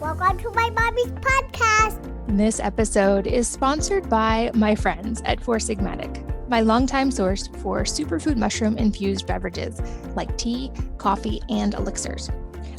Welcome to my mommy's podcast. This episode is sponsored by my friends at Four Sigmatic, my longtime source for superfood mushroom-infused beverages like tea, coffee, and elixirs.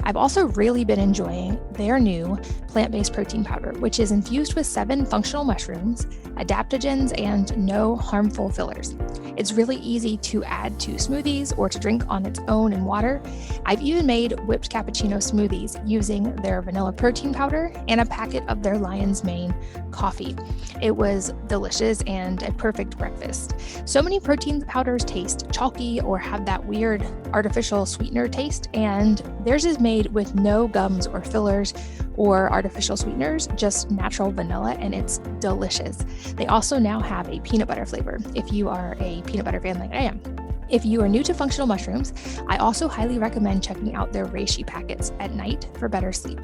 I've also really been enjoying their new plant-based protein powder, which is infused with 7 functional mushrooms, adaptogens, and no harmful fillers. It's really easy to add to smoothies or to drink on its own in water. I've even made whipped cappuccino smoothies using their vanilla protein powder and a packet of their Lion's Mane coffee. It was delicious and a perfect breakfast. So many protein powders taste chalky or have that weird artificial sweetener taste, and theirs is made with no gums or fillers or artificial sweeteners, just natural vanilla, and it's delicious. They also now have a peanut butter flavor if you are a peanut butter fan like I am. If you are new to functional mushrooms, I also highly recommend checking out their reishi packets at night for better sleep.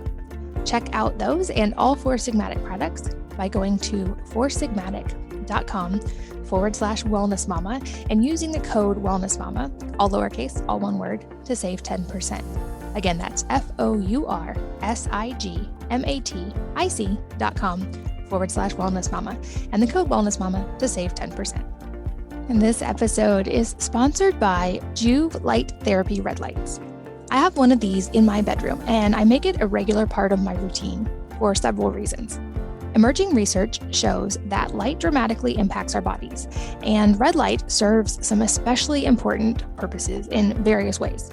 Check out those and all Four Sigmatic products by going to foursigmatic.com/wellnessmama and using the code wellnessmama, all lowercase, all one word, to save 10%. Again, that's foursigmatic.com/wellnessmama and the code wellnessmama to save 10%. And this episode is sponsored by Joovv Light Therapy Red Lights. I have one of these in my bedroom, and I make it a regular part of my routine for several reasons. Emerging research shows that light dramatically impacts our bodies, and red light serves some especially important purposes in various ways.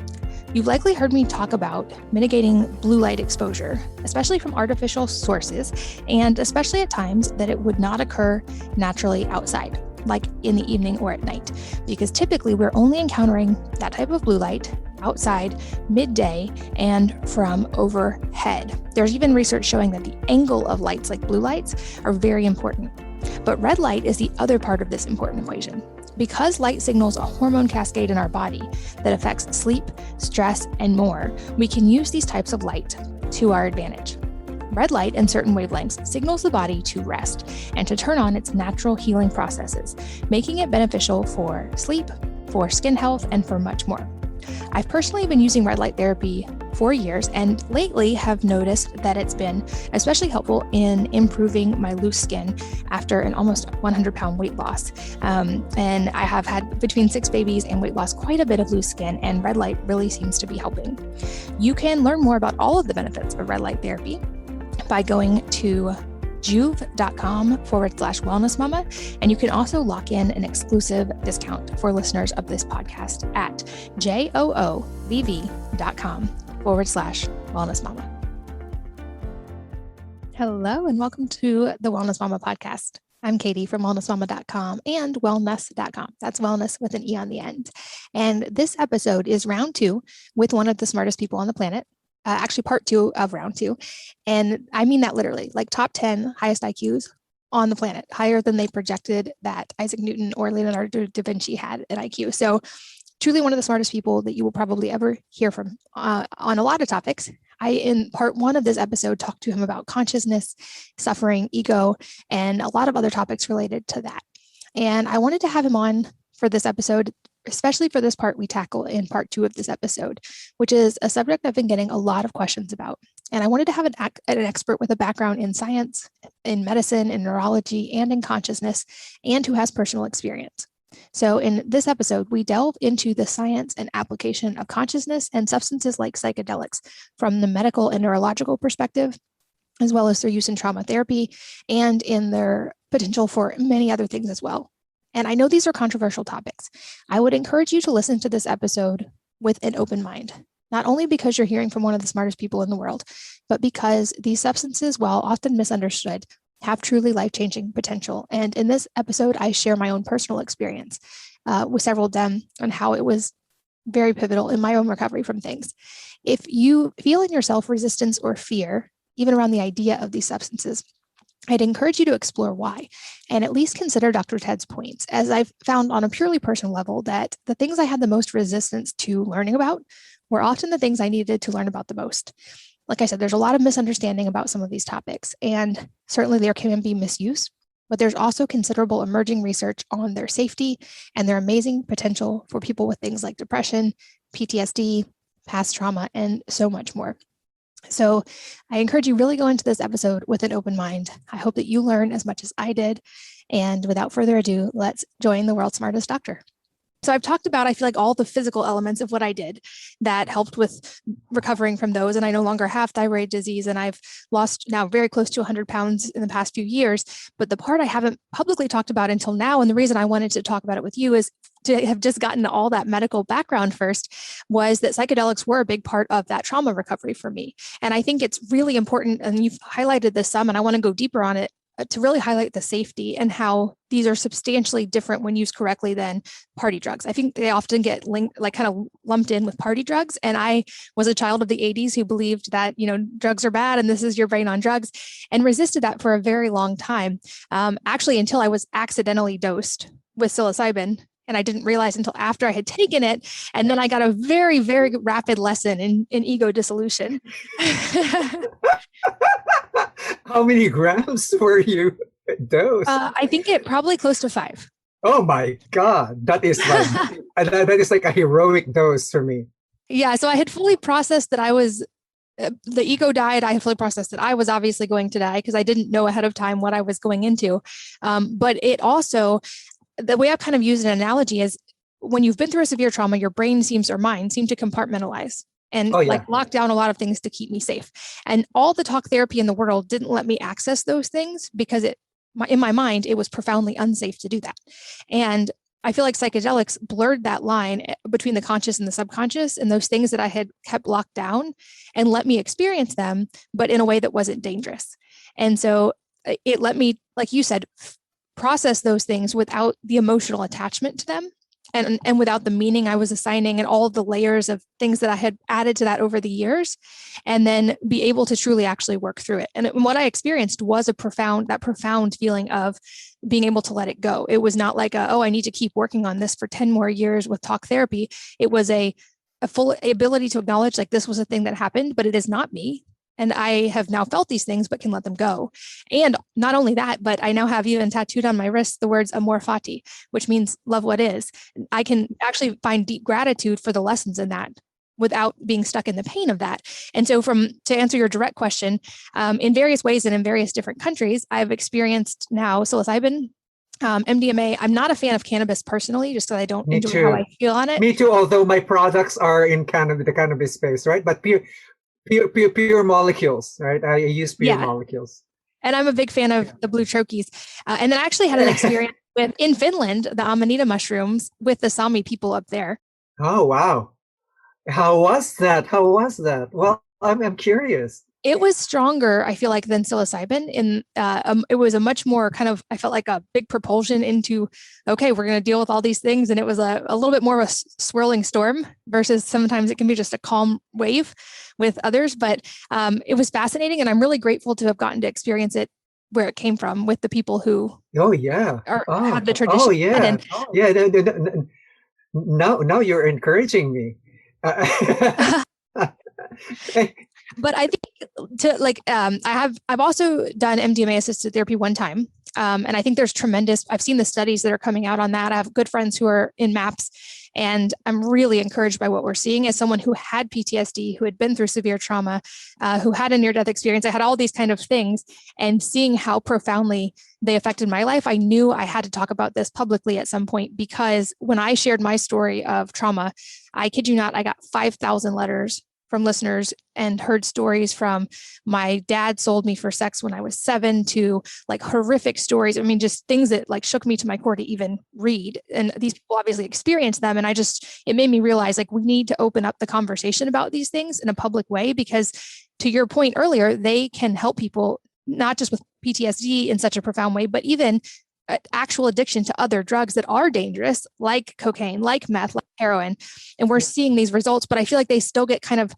You've likely heard me talk about mitigating blue light exposure, especially from artificial sources, and especially at times that it would not occur naturally outside, like in the evening or at night, because typically we're only encountering that type of blue light outside midday and from overhead. There's even research showing that the angle of lights like blue lights are very important. But red light is the other part of this important equation. Because light signals a hormone cascade in our body that affects sleep, stress, and more, we can use these types of light to our advantage. Red light in certain wavelengths signals the body to rest and to turn on its natural healing processes, making it beneficial for sleep, for skin health, and for much more. I've personally been using red light therapy for years and lately have noticed that it's been especially helpful in improving my loose skin after an almost 100-pound weight loss. And I have had between 6 babies and weight loss quite a bit of loose skin, and red light really seems to be helping. You can learn more about all of the benefits of red light therapy by going to joovv.com/wellnessmama. And you can also lock in an exclusive discount for listeners of this podcast at joovv.com/wellnessmama. Hello, and welcome to the Wellness Mama podcast. I'm Katie from wellnessmama.com and wellness.com. That's wellness with an E on the end. And this episode is round 2 with one of the smartest people on the planet. Actually part 2 of round 2. And I mean that literally, like top 10 highest IQs on the planet, higher than they projected that Isaac Newton or Leonardo da Vinci had an IQ. So truly one of the smartest people that you will probably ever hear from on a lot of topics. I, in part 1 of this episode, talked to him about consciousness, suffering, ego, and a lot of other topics related to that. And I wanted to have him on for this episode, especially for this part we tackle in part 2 of this episode, which is a subject I've been getting a lot of questions about. And I wanted to have an expert with a background in science, in medicine, in neurology, and in consciousness, and who has personal experience. So in this episode, we delve into the science and application of consciousness and substances like psychedelics from the medical and neurological perspective, as well as their use in trauma therapy and in their potential for many other things as well. And I know these are controversial topics. I would encourage you to listen to this episode with an open mind, not only because you're hearing from one of the smartest people in the world, but because these substances, while often misunderstood, have truly life-changing potential. And in this episode, I share my own personal experience with several of them and how it was very pivotal in my own recovery from things. If you feel in yourself resistance or fear, even around the idea of these substances, I'd encourage you to explore why, and at least consider Dr. Ted's points, as I've found on a purely personal level that the things I had the most resistance to learning about were often the things I needed to learn about the most. Like I said, there's a lot of misunderstanding about some of these topics, and certainly there can be misuse, but there's also considerable emerging research on their safety and their amazing potential for people with things like depression, PTSD, past trauma, and so much more. So I encourage you really go into this episode with an open mind. I hope that you learn as much as I did. And without further ado, let's join the world's smartest doctor. So I've talked about, I feel like, all the physical elements of what I did that helped with recovering from those. And I no longer have thyroid disease, and I've lost now very close to 100 pounds in the past few years. But the part I haven't publicly talked about until now, and the reason I wanted to talk about it with you is to have just gotten all that medical background first, was that psychedelics were a big part of that trauma recovery for me. And I think it's really important, and you've highlighted this some, and I want to go deeper on it, to really highlight the safety and how these are substantially different when used correctly than party drugs. I think they often get linked, like kind of lumped in with party drugs. And I was a child of the 80s who believed that, drugs are bad and this is your brain on drugs, and resisted that for a very long time. Actually, until I was accidentally dosed with psilocybin. And I didn't realize until after I had taken it. And then I got a very, very rapid lesson in ego dissolution. How many grams were you dosed? I think it probably close to 5. Oh my God. That is like a heroic dose for me. Yeah. So I had fully processed that I was, the ego died. I had fully processed that I was obviously going to die because I didn't know ahead of time what I was going into. But it also, the way I've kind of used an analogy is when you've been through a severe trauma, your brain or mind seem to compartmentalize and lock down a lot of things to keep me safe. And all the talk therapy in the world didn't let me access those things because in my mind, it was profoundly unsafe to do that. And I feel like psychedelics blurred that line between the conscious and the subconscious, and those things that I had kept locked down, and let me experience them, but in a way that wasn't dangerous. And so it let me, like you said, process those things without the emotional attachment to them, and without the meaning I was assigning and all of the layers of things that I had added to that over the years, and then be able to truly actually work through it. And what I experienced was that profound feeling of being able to let it go. It was not like I need to keep working on this for 10 more years with talk therapy. It was a full ability to acknowledge, like, this was a thing that happened, but it is not me. And I have now felt these things, but can let them go. And not only that, but I now have even tattooed on my wrist the words amor fati, which means love what is. I can actually find deep gratitude for the lessons in that without being stuck in the pain of that. And so to answer your direct question, in various ways and in various different countries, I've experienced now psilocybin, MDMA. I'm not a fan of cannabis personally, just because I don't enjoy how I feel on it. Me too, although my products are in the cannabis space, right? But pure molecules, right? I use pure molecules. And I'm a big fan of the blue troches. And then I actually had an experience in Finland, the Amanita mushrooms with the Sami people up there. Oh, wow. How was that? Well, I'm curious. It was stronger, I feel like, than psilocybin. It was a much more kind of, I felt like a big propulsion into, okay, we're going to deal with all these things. And it was a little bit more of a swirling storm versus sometimes it can be just a calm wave with others. But it was fascinating. And I'm really grateful to have gotten to experience it where it came from with the people who have the tradition. Oh, yeah. Now you're encouraging me. But I think I've also done MDMA assisted therapy one time. And I think I've seen the studies that are coming out on that. I have good friends who are in MAPS, and I'm really encouraged by what we're seeing as someone who had PTSD, who had been through severe trauma, who had a near-death experience. I had all these kind of things, and seeing how profoundly they affected my life, I knew I had to talk about this publicly at some point, because when I shared my story of trauma, I kid you not, I got 5,000 letters from listeners and heard stories from my dad sold me for sex when I was 7 to like horrific stories. I mean, just things that like shook me to my core to even read. And these people obviously experienced them. And it made me realize, like, we need to open up the conversation about these things in a public way, because to your point earlier, they can help people not just with PTSD in such a profound way, but even actual addiction to other drugs that are dangerous, like cocaine, like meth, like heroin. And we're seeing these results, but I feel like they still get kind of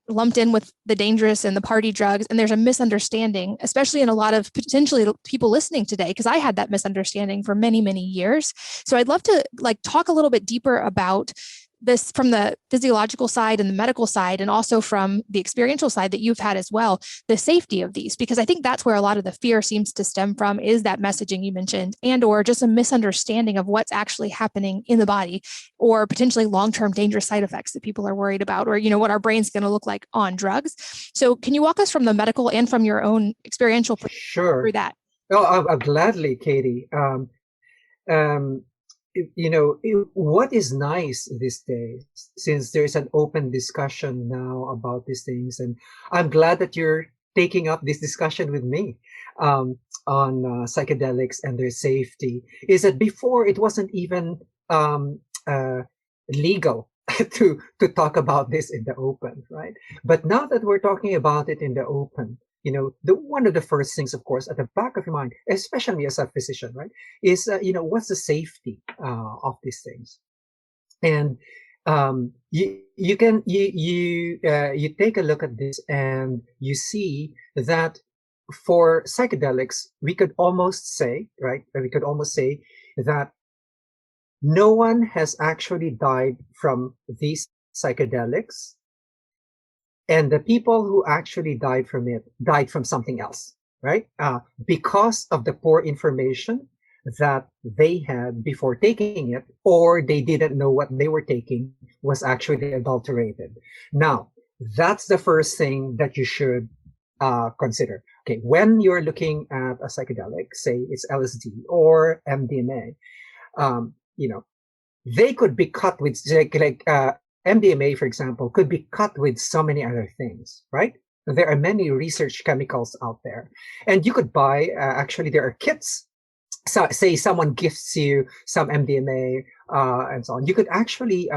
lumped in with the dangerous and the party drugs. And there's a misunderstanding, especially in a lot of potentially people listening today, because I had that misunderstanding for many, many years. So I'd love to talk a little bit deeper about this from the physiological side and the medical side, and also from the experiential side that you've had as well, the safety of these, because I think that's where a lot of the fear seems to stem from, is that messaging you mentioned, and or just a misunderstanding of what's actually happening in the body, or potentially long-term dangerous side effects that people are worried about, or, what our brain's going to look like on drugs. So can you walk us from the medical and from your own experiential Sure. through that? Oh, I'll gladly, Katie. What is nice these days, since there's an open discussion now about these things, and I'm glad that you're taking up this discussion with me on psychedelics and their safety, is that before it wasn't even legal to talk about this in the open, right? But now that we're talking about it in the open, one of the first things, of course, at the back of your mind, especially as a physician, right, is what's the safety of these things? And you take a look at this, and you see that for psychedelics, we could almost say that no one has actually died from these psychedelics. And the people who actually died from it died from something else, right? Because of the poor information that they had before taking it, or they didn't know what they were taking was actually adulterated. Now, that's the first thing that you should consider. Okay, when you're looking at a psychedelic, say it's LSD or MDMA, they could be cut with MDMA, for example, could be cut with so many other things, right? There are many research chemicals out there, and you could buy, actually, there are kits. So say someone gifts you some MDMA and so on. You could actually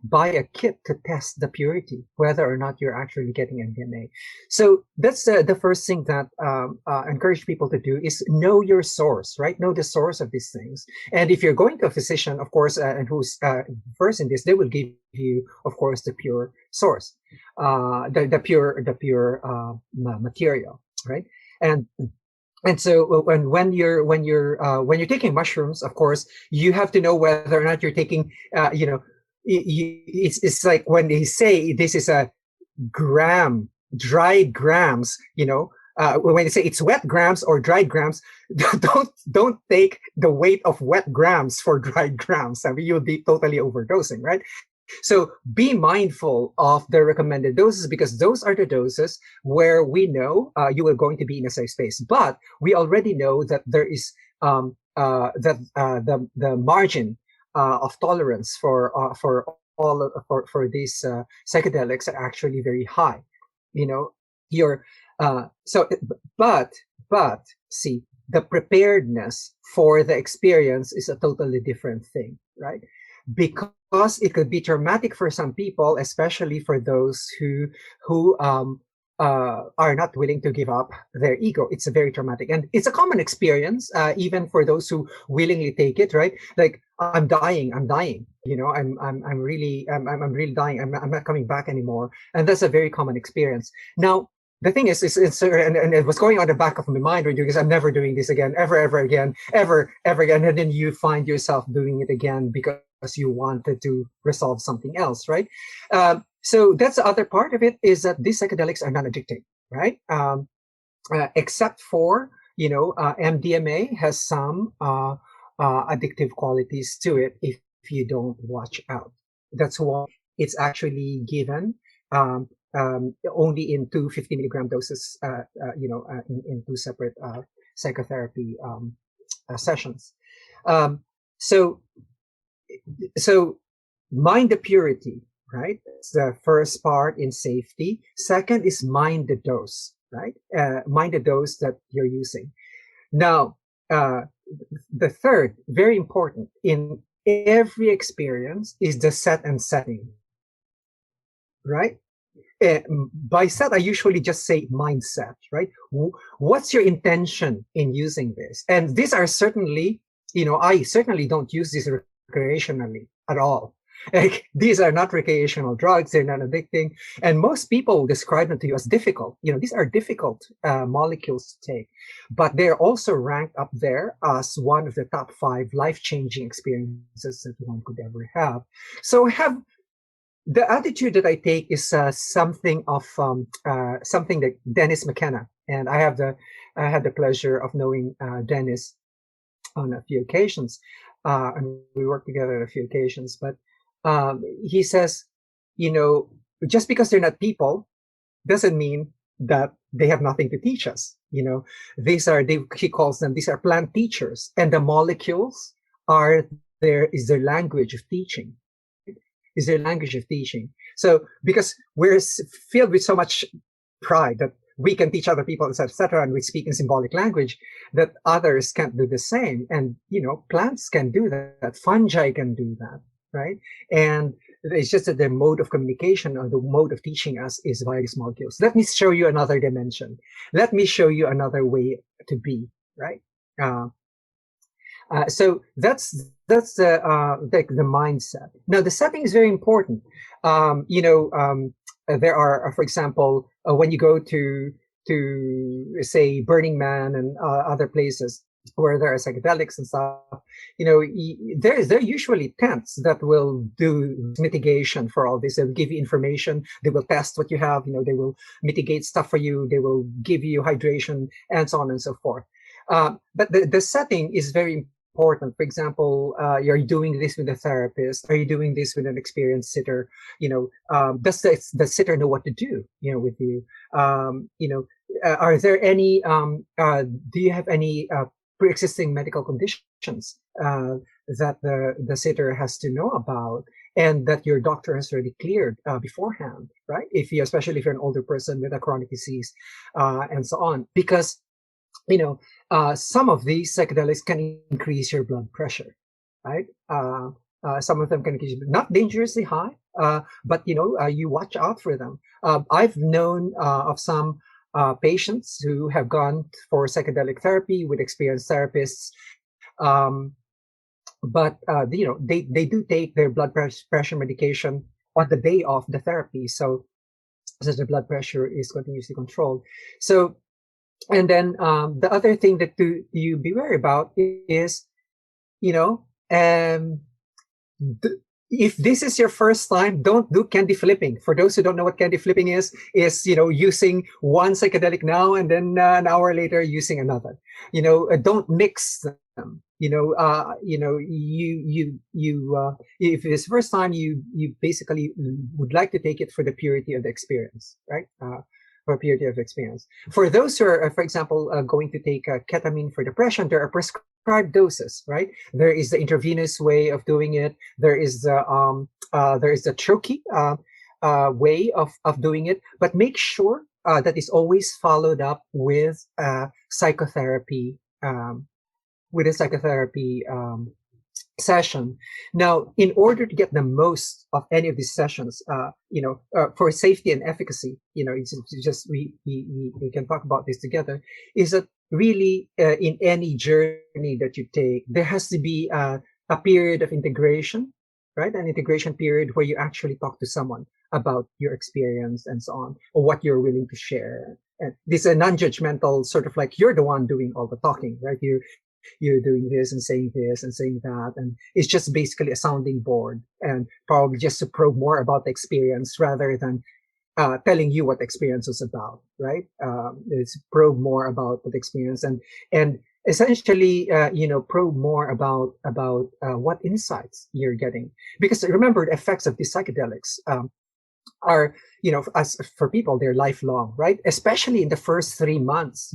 buy a kit to test the purity, whether or not you're actually getting MDMA. So that's the first thing that I encourage people to do, is know your source, right? Know the source of these things. And if you're going to a physician, of course, and who's versed in this, they will give you, of course, the pure source, the pure material, right? And so when you're taking mushrooms, of course, you have to know whether or not you're taking, it's like when they say this is a gram, dried grams, when they say it's wet grams or dried grams, don't take the weight of wet grams for dried grams. I mean, you'll be totally overdosing, right? So be mindful of the recommended doses, because those are the doses where we know you are going to be in a safe space. But we already know that there is the margin of tolerance for these psychedelics are actually very high. But see, the preparedness for the experience is a totally different thing, right? Because it could be traumatic for some people, especially for those who are not willing to give up their ego. It's a very traumatic, and it's a common experience, even for those who willingly take it, right? Like, I'm dying, I'm really dying. I'm not coming back anymore, and that's a very common experience. Now, the thing is and it was going on the back of my mind, because I'm never doing this again, ever again, and then you find yourself doing it again because you wanted to resolve something else, right? So that's the other part of it, is that these psychedelics are not addicting, right? Except for, MDMA has some addictive qualities to it if you don't watch out. That's why it's actually given only in 250 milligram doses, in two separate psychotherapy sessions. So mind the purity, right? It's the first part in safety. Second is mind the dose, right? Mind the dose that you're using. Now, the third, very important in every experience, is the set and setting, right? By set, I usually just say mindset, right? What's your intention in using this? And these are certainly, I certainly don't use this recreationally at all. Like, these are not recreational drugs. They're not addicting. And most people describe them to you as difficult. These are difficult molecules to take, but they're also ranked up there as one of the top 5 life-changing experiences that one could ever have. So have the attitude that I take is something that Dennis McKenna, and I had the pleasure of knowing Dennis on a few occasions, and we worked together on a few occasions. But he says, just because they're not people doesn't mean that they have nothing to teach us. He calls them, these are plant teachers, and the molecules is their language of teaching. Is their language of teaching. So because we're filled with so much pride that we can teach other people, etc., and we speak in symbolic language, that others can't do the same. And plants can do that, fungi can do that, right? And it's just that the mode of communication or the mode of teaching us is via these molecules. Let me show you another dimension. Let me show you another way to be, right? So that's the mindset. Now the setting is very important. There are, for example, when you go to say Burning Man and other places where there are psychedelics and stuff, there are usually tents that will do mitigation for all this. They'll give you information. They will test what you have. They will mitigate stuff for you. They will give you hydration and so on and so forth. But the setting is very important. For example, you're doing this with a therapist. Are you doing this with an experienced sitter? Does the sitter know what to do? With you. Are there any? Do you have any pre-existing medical conditions that the sitter has to know about, and that your doctor has already cleared beforehand, right? Especially if you're an older person with a chronic disease, and so on, because some of these psychedelics can increase your blood pressure, right? Some of them can increase, not dangerously high, but you watch out for them. I've known of some patients who have gone for psychedelic therapy with experienced therapists, but they do take their blood pressure medication on the day of the therapy, so the blood pressure is continuously controlled. So. And then the other thing that you be wary about is, if this is your first time, don't do candy flipping. For those who don't know what candy flipping is using one psychedelic now and then an hour later using another. Don't mix them. If it's first time, you basically would like to take it for the purity of the experience, right? For purity of experience. For those who are, for example, going to take ketamine for depression, there are prescribed doses, right? There is the intravenous way of doing it. There is the troche way of doing it. But make sure that is always followed up with psychotherapy, session. Now, in order to get the most of any of these sessions, for safety and efficacy, it's just we can talk about this together. Is that really in any journey that you take, there has to be a period of integration, right? An integration period where you actually talk to someone about your experience and so on, or what you're willing to share. And this is a non-judgmental sort of like you're the one doing all the talking, right? You're doing this and saying that, and it's just basically a sounding board, and probably just to probe more about the experience rather than telling you what the experience was about, right? It's probe more about the experience and essentially, probe more about what insights you're getting, because remember the effects of these psychedelics are, as for people, they're lifelong, right? Especially in the first 3 months,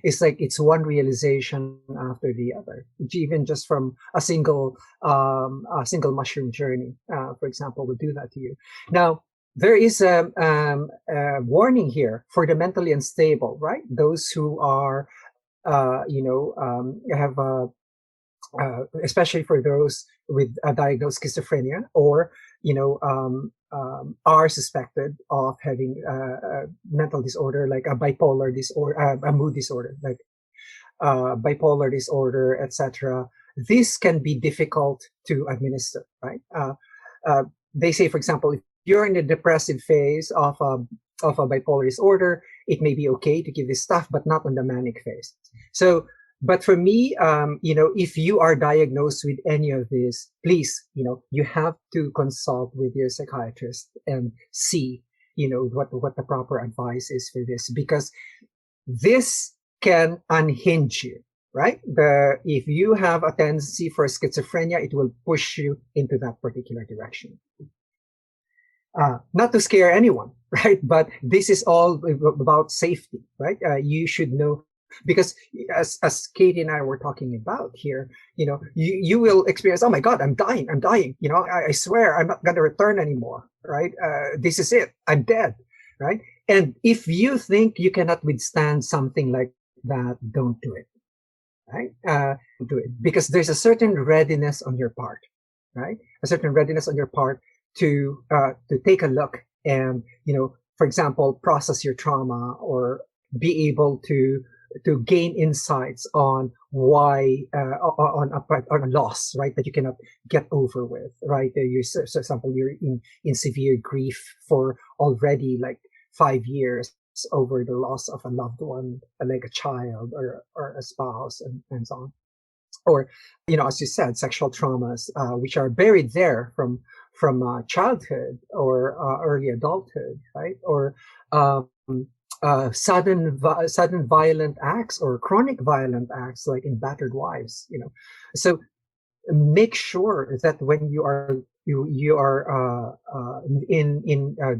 it's like it's one realization after the other, even just from a single mushroom journey, for example, would do that to you. Now, there is a warning here for the mentally unstable, right? Those who are, have especially for those with a diagnosed schizophrenia, or are suspected of having a mental disorder, like a bipolar disorder, a mood disorder, like bipolar disorder, etc. This can be difficult to administer, right? They say, for example, if you're in the depressive phase of a bipolar disorder, it may be okay to give this stuff, but not on the manic phase. So But for me, if you are diagnosed with any of this, please, you have to consult with your psychiatrist and see, what the proper advice is for this, because this can unhinge you, right? If you have a tendency for schizophrenia, it will push you into that particular direction. Not to scare anyone, right? But this is all about safety, right? You should know, because as Katie and I were talking about here, you will experience, oh my God, I'm dying. I swear I'm not going to return anymore, right? This is it. I'm dead, right? And if you think you cannot withstand something like that, don't do it, right? Do it, because there's a certain readiness on your part, right? A certain readiness on your part to take a look and, for example, process your trauma, or be able to gain insights on why on a loss, right, that you cannot get over with, right? For example, you're in severe grief for already like 5 years over the loss of a loved one, like a child or a spouse, and so on. Or, as you said, sexual traumas, which are buried there from childhood or early adulthood, right? Or sudden violent acts or chronic violent acts, like in battered wives. So make sure that when you are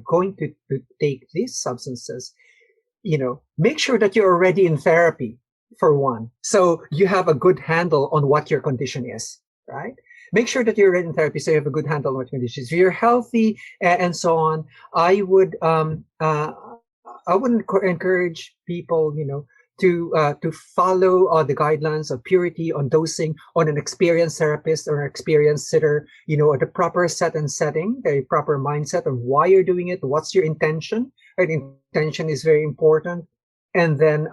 going to take these substances, make sure that you're already in therapy, for one, so you have a good handle on what your condition is, right? Make sure that you're in therapy so you have a good handle on what conditions. If you're healthy and so on, I would encourage people, to follow the guidelines of purity on dosing, on an experienced therapist or an experienced sitter, at the proper set and setting, the proper mindset of why you're doing it, what's your intention, right? Intention is very important. And then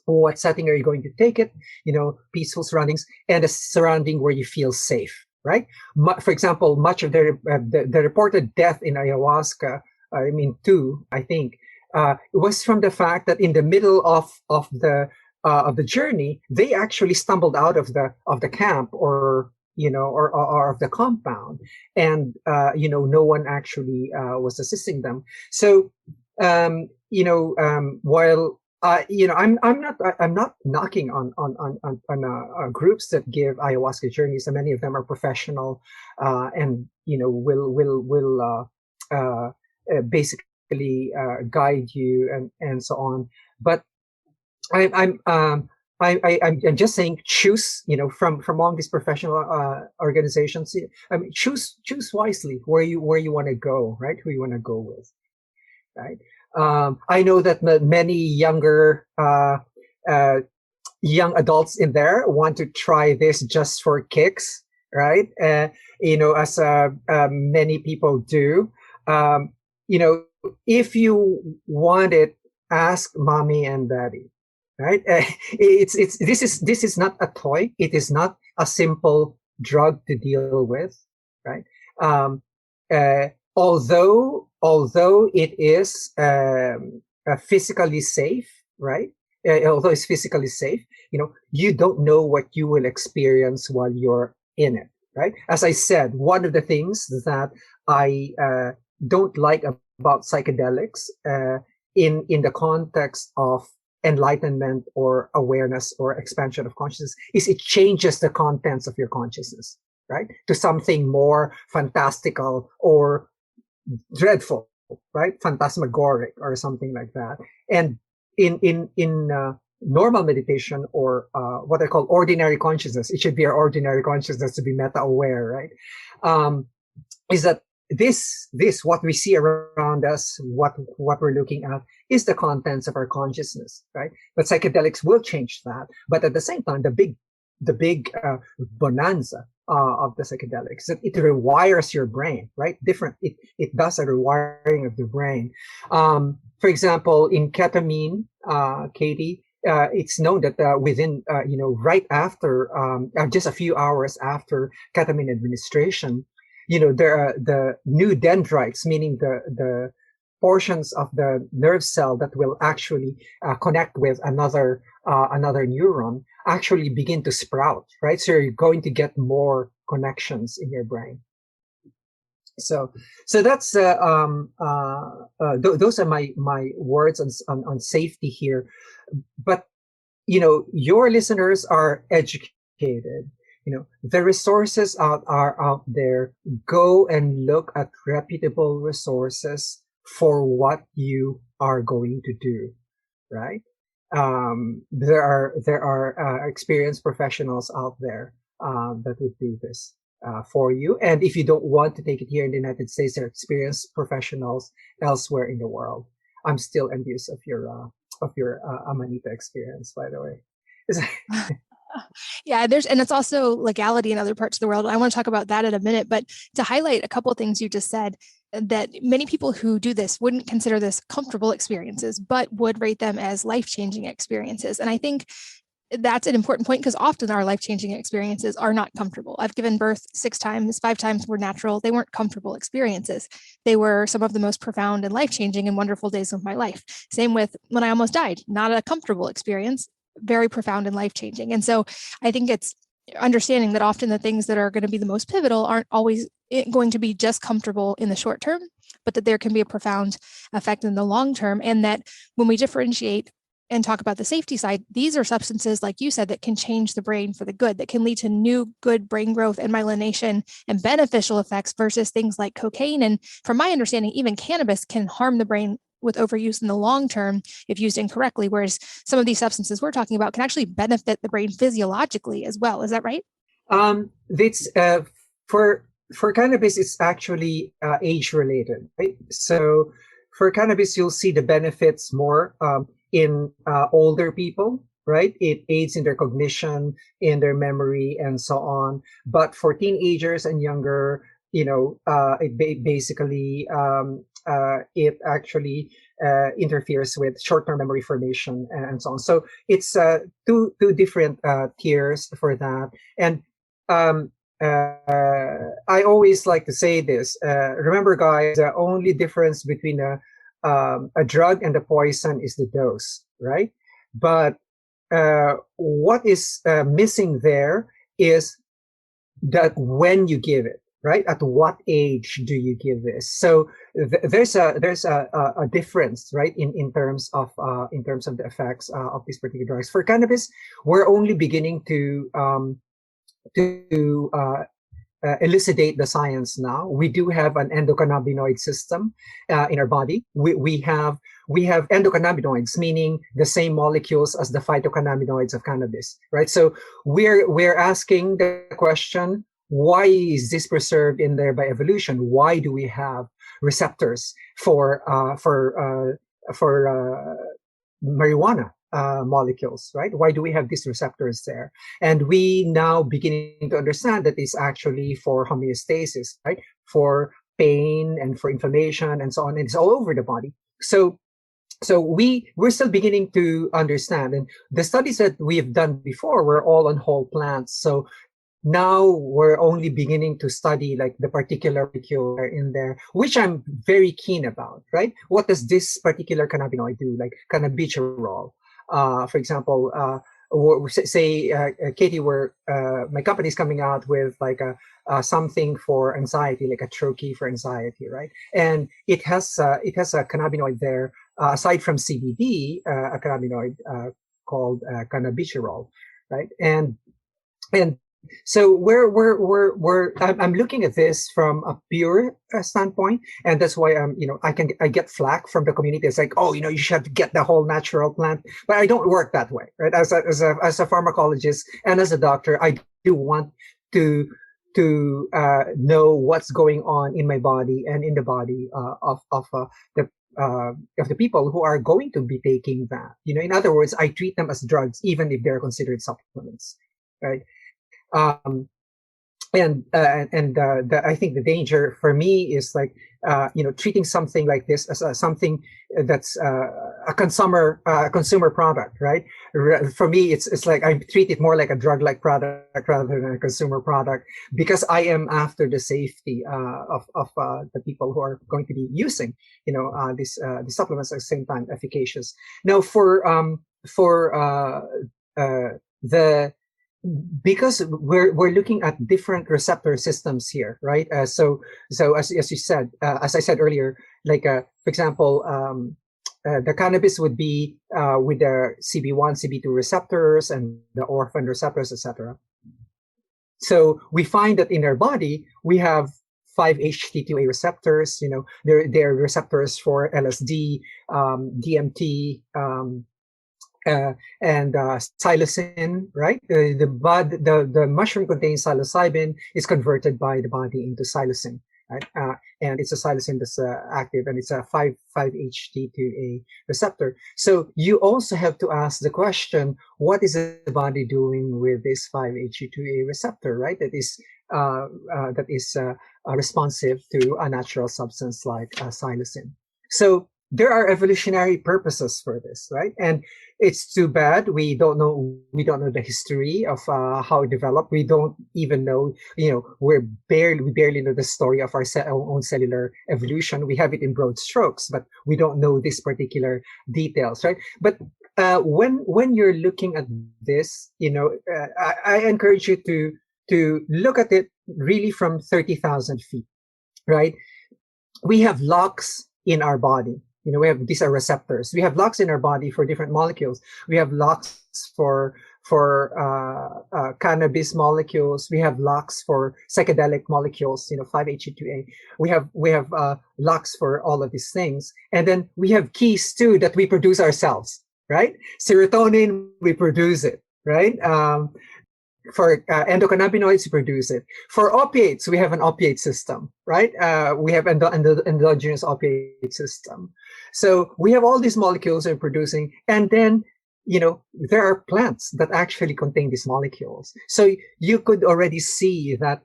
what setting are you going to take it? Peaceful surroundings and a surrounding where you feel safe, right? For example, much of the reported death in ayahuasca, two, I think, was from the fact that in the middle of the journey, they actually stumbled out of the camp or of the compound, and no one actually was assisting them. So while I'm not knocking on groups that give ayahuasca journeys, and many of them are professional, and will basically guide you and so on. But I'm just saying, choose from among these professional organizations. Choose wisely where you want to go, right? Who you want to go with, right? I know that many younger young adults in there want to try this just for kicks, right? As many people do. If you want it, ask mommy and daddy, right? This is not a toy. It is not a simple drug to deal with, right? Although it is physically safe, right? Although it's physically safe, you don't know what you will experience while you're in it, right? As I said, one of the things that I don't like about psychedelics in the context of enlightenment or awareness or expansion of consciousness is it changes the contents of your consciousness, right? To something more fantastical or dreadful, right? Phantasmagoric or something like that. And in normal meditation, or what I call ordinary consciousness, it should be our ordinary consciousness to be meta aware, right? Is that this what we see around us, what we're looking at, is the contents of our consciousness, right? But psychedelics will change that. But at the same time, the big bonanza of the psychedelics, that it rewires your brain, right? It does a rewiring of the brain. For example, in ketamine, Katie, it's known that within, right after, just a few hours after ketamine administration, there are the new dendrites, meaning the portions of the nerve cell that will actually connect with another neuron actually begin to sprout, right? So you're going to get more connections in your brain. So that's those are my words on safety here. But your listeners are educated. The resources are out there. Go and look at reputable resources for what you are going to do, right? There are experienced professionals out there that would do this for you. And if you don't want to take it here in the United States, there are experienced professionals elsewhere in the world. I'm still envious of your Amanita experience, by the way. Yeah, and it's also legality in other parts of the world. I want to talk about that in a minute, but to highlight a couple of things you just said, that many people who do this wouldn't consider this comfortable experiences, but would rate them as life-changing experiences. And I think that's an important point, because often our life-changing experiences are not comfortable. I've given birth 6 times, 5 times were natural. They weren't comfortable experiences. They were some of the most profound and life-changing and wonderful days of my life. Same with when I almost died, not a comfortable experience, very profound and life-changing. And so I think it's understanding that often the things that are going to be the most pivotal aren't always going to be just comfortable in the short term, but that there can be a profound effect in the long term. And that when we differentiate and talk about the safety side, these are substances, like you said, that can change the brain for the good, that can lead to new good brain growth and myelination and beneficial effects versus things like cocaine. And from my understanding, even cannabis can harm the brain with overuse in the long term if used incorrectly, whereas some of these substances we're talking about can actually benefit the brain physiologically as well. Is that right? It's for cannabis, it's actually age related, right? So for cannabis, you'll see the benefits more in older people, right? It aids in their cognition, in their memory, and so on. But for teenagers and younger, it basically it actually interferes with short-term memory formation and so on. So it's two different tiers for that. And I always like to say this. Remember, guys, the only difference between a drug and a poison is the dose, right? But what is missing there is that when you give it, right? At what age do you give this? So there's a difference, right? In terms of the effects of these particular drugs. For cannabis, we're only beginning to elucidate the science now. We do have an endocannabinoid system in our body. We have endocannabinoids, meaning the same molecules as the phytocannabinoids of cannabis, right? So we're asking the question, why is this preserved in there by evolution? Why do we have receptors for marijuana molecules, right? Why do we have these receptors there? And we now beginning to understand that it's actually for homeostasis, right? For pain and for inflammation and so on. And it's all over the body. So we're still beginning to understand. And the studies that we've done before were all on whole plants. So now we're only beginning to study like the particular molecule in there, which I'm very keen about, right? What does this particular cannabinoid do? Like cannabigerol, for example, say, Katie, my company's coming out with like something for anxiety, like a troche for anxiety, right? And it has a cannabinoid there, aside from CBD, a cannabinoid called cannabigerol, right? And so I'm looking at this from a pure standpoint, and that's why I get flack from the community. It's like, oh, you should have to get the whole natural plant, but I don't work that way, right? As a pharmacologist and as a doctor, I do want to know what's going on in my body and in the body of the people who are going to be taking that. In other words, I treat them as drugs, even if they're considered supplements, right? I think the danger for me is like, treating something like this as something that's a consumer product, right? For me, it's like I treat it more like a drug-like product rather than a consumer product, because I am after the safety of the people who are going to be using, these supplements at the same time efficacious. Now, for the because we're looking at different receptor systems here, right? So as you said, as I said earlier, like for example, the cannabis would be with the CB1, CB2 receptors and the orphan receptors, etc. So we find that in our body we have 5-HT2A receptors. They're receptors for LSD, DMT, and psilocin, right? The mushroom contains psilocybin, is converted by the body into psilocin, right? And it's a psilocin that's active, and it's a 5-HT2A receptor. So you also have to ask the question: what is the body doing with this 5-HT2A receptor, right? That is responsive to a natural substance like psilocin. So there are evolutionary purposes for this, right? And it's too bad we don't know the history of how it developed. We don't even know, we barely know the story of our own cellular evolution. We have it in broad strokes, but we don't know these particular details, right? But when you're looking at this, I encourage you to look at it really from 30,000 feet, right? We have locks in our body. These are receptors. We have locks in our body for different molecules. We have locks for cannabis molecules. We have locks for psychedelic molecules. 5-HT2A. We have locks for all of these things, and then we have keys too that we produce ourselves. Right? Serotonin, we produce it. Right? For endocannabinoids, we produce it. For opiates, we have an opiate system, right? We have endogenous opiate system. So we have all these molecules we're producing, and then, there are plants that actually contain these molecules. So you could already see that,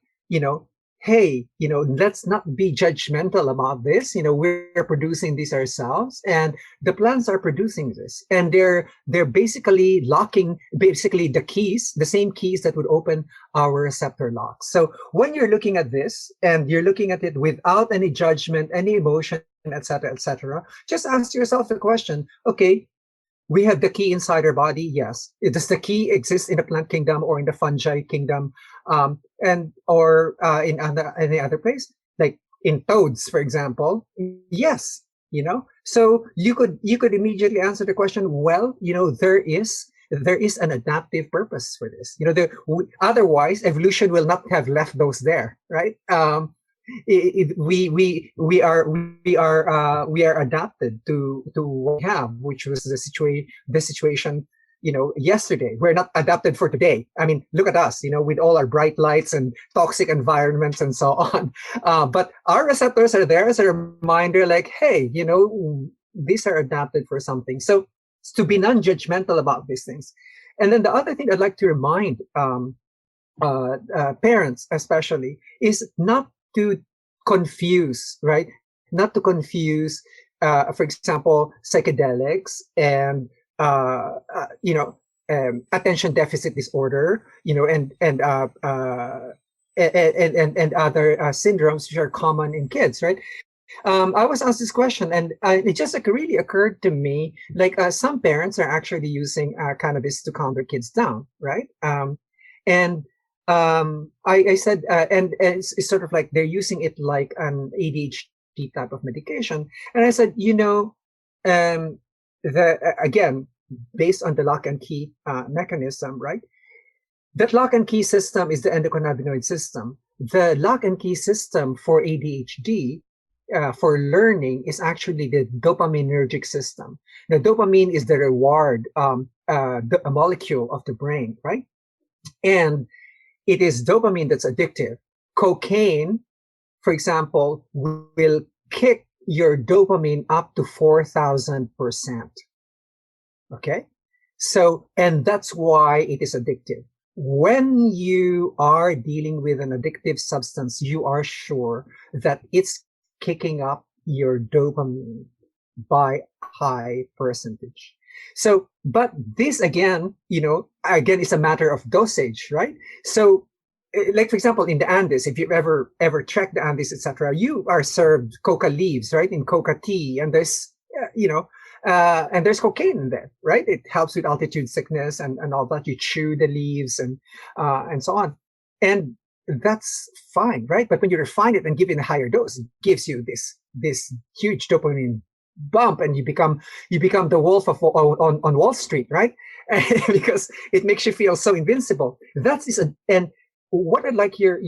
hey, let's not be judgmental about this. We're producing this ourselves, and the plants are producing this, and they're basically locking the keys, the same keys that would open our receptor locks. So when you're looking at this and you're looking at it without any judgment, any emotion, etc., just ask yourself the question: okay, we have the key inside our body. Yes. Does the key exist in the plant kingdom or in the fungi kingdom, or in any other place, like in toads, for example? Yes. So you could immediately answer the question. Well, there is an adaptive purpose for this. Otherwise, evolution will not have left those there, right? We are adapted to what we have, which was the situation yesterday. We're not adapted for today. I mean, look at us, with all our bright lights and toxic environments and so on. But our receptors are there as a reminder, like, hey, these are adapted for something. So to be non-judgmental about these things. And then the other thing I'd like to remind parents especially is not to confuse, right? Not to confuse, for example, psychedelics and attention deficit disorder, and other syndromes which are common in kids, right? I was asked this question, and it just really occurred to me, like some parents are actually using cannabis to calm their kids down, right? And I said, and it's sort of like they're using it like an ADHD type of medication. And I said, again, based on the lock and key mechanism, right? That lock and key system is the endocannabinoid system. The lock and key system for ADHD, for learning, is actually the dopaminergic system. The dopamine is the reward a molecule of the brain, right? And it is dopamine that's addictive. Cocaine, for example, will kick your dopamine up to 4,000%. Okay? So, and that's why it is addictive. When you are dealing with an addictive substance, you are sure that it's kicking up your dopamine. by high percentage. So, but this again, again, is a matter of dosage, right? So, like for example, in the Andes, if you've ever trekked the Andes, etc., you are served coca leaves, right, in coca tea, and there's and there's cocaine in there, right? It helps with altitude sickness and all that. You chew the leaves and so on, and that's fine, right? But when you refine it and give it a higher dose, it gives you this huge dopamine bump, and you become the wolf of on Wall Street, right? Because it makes you feel so invincible. And what I'd like your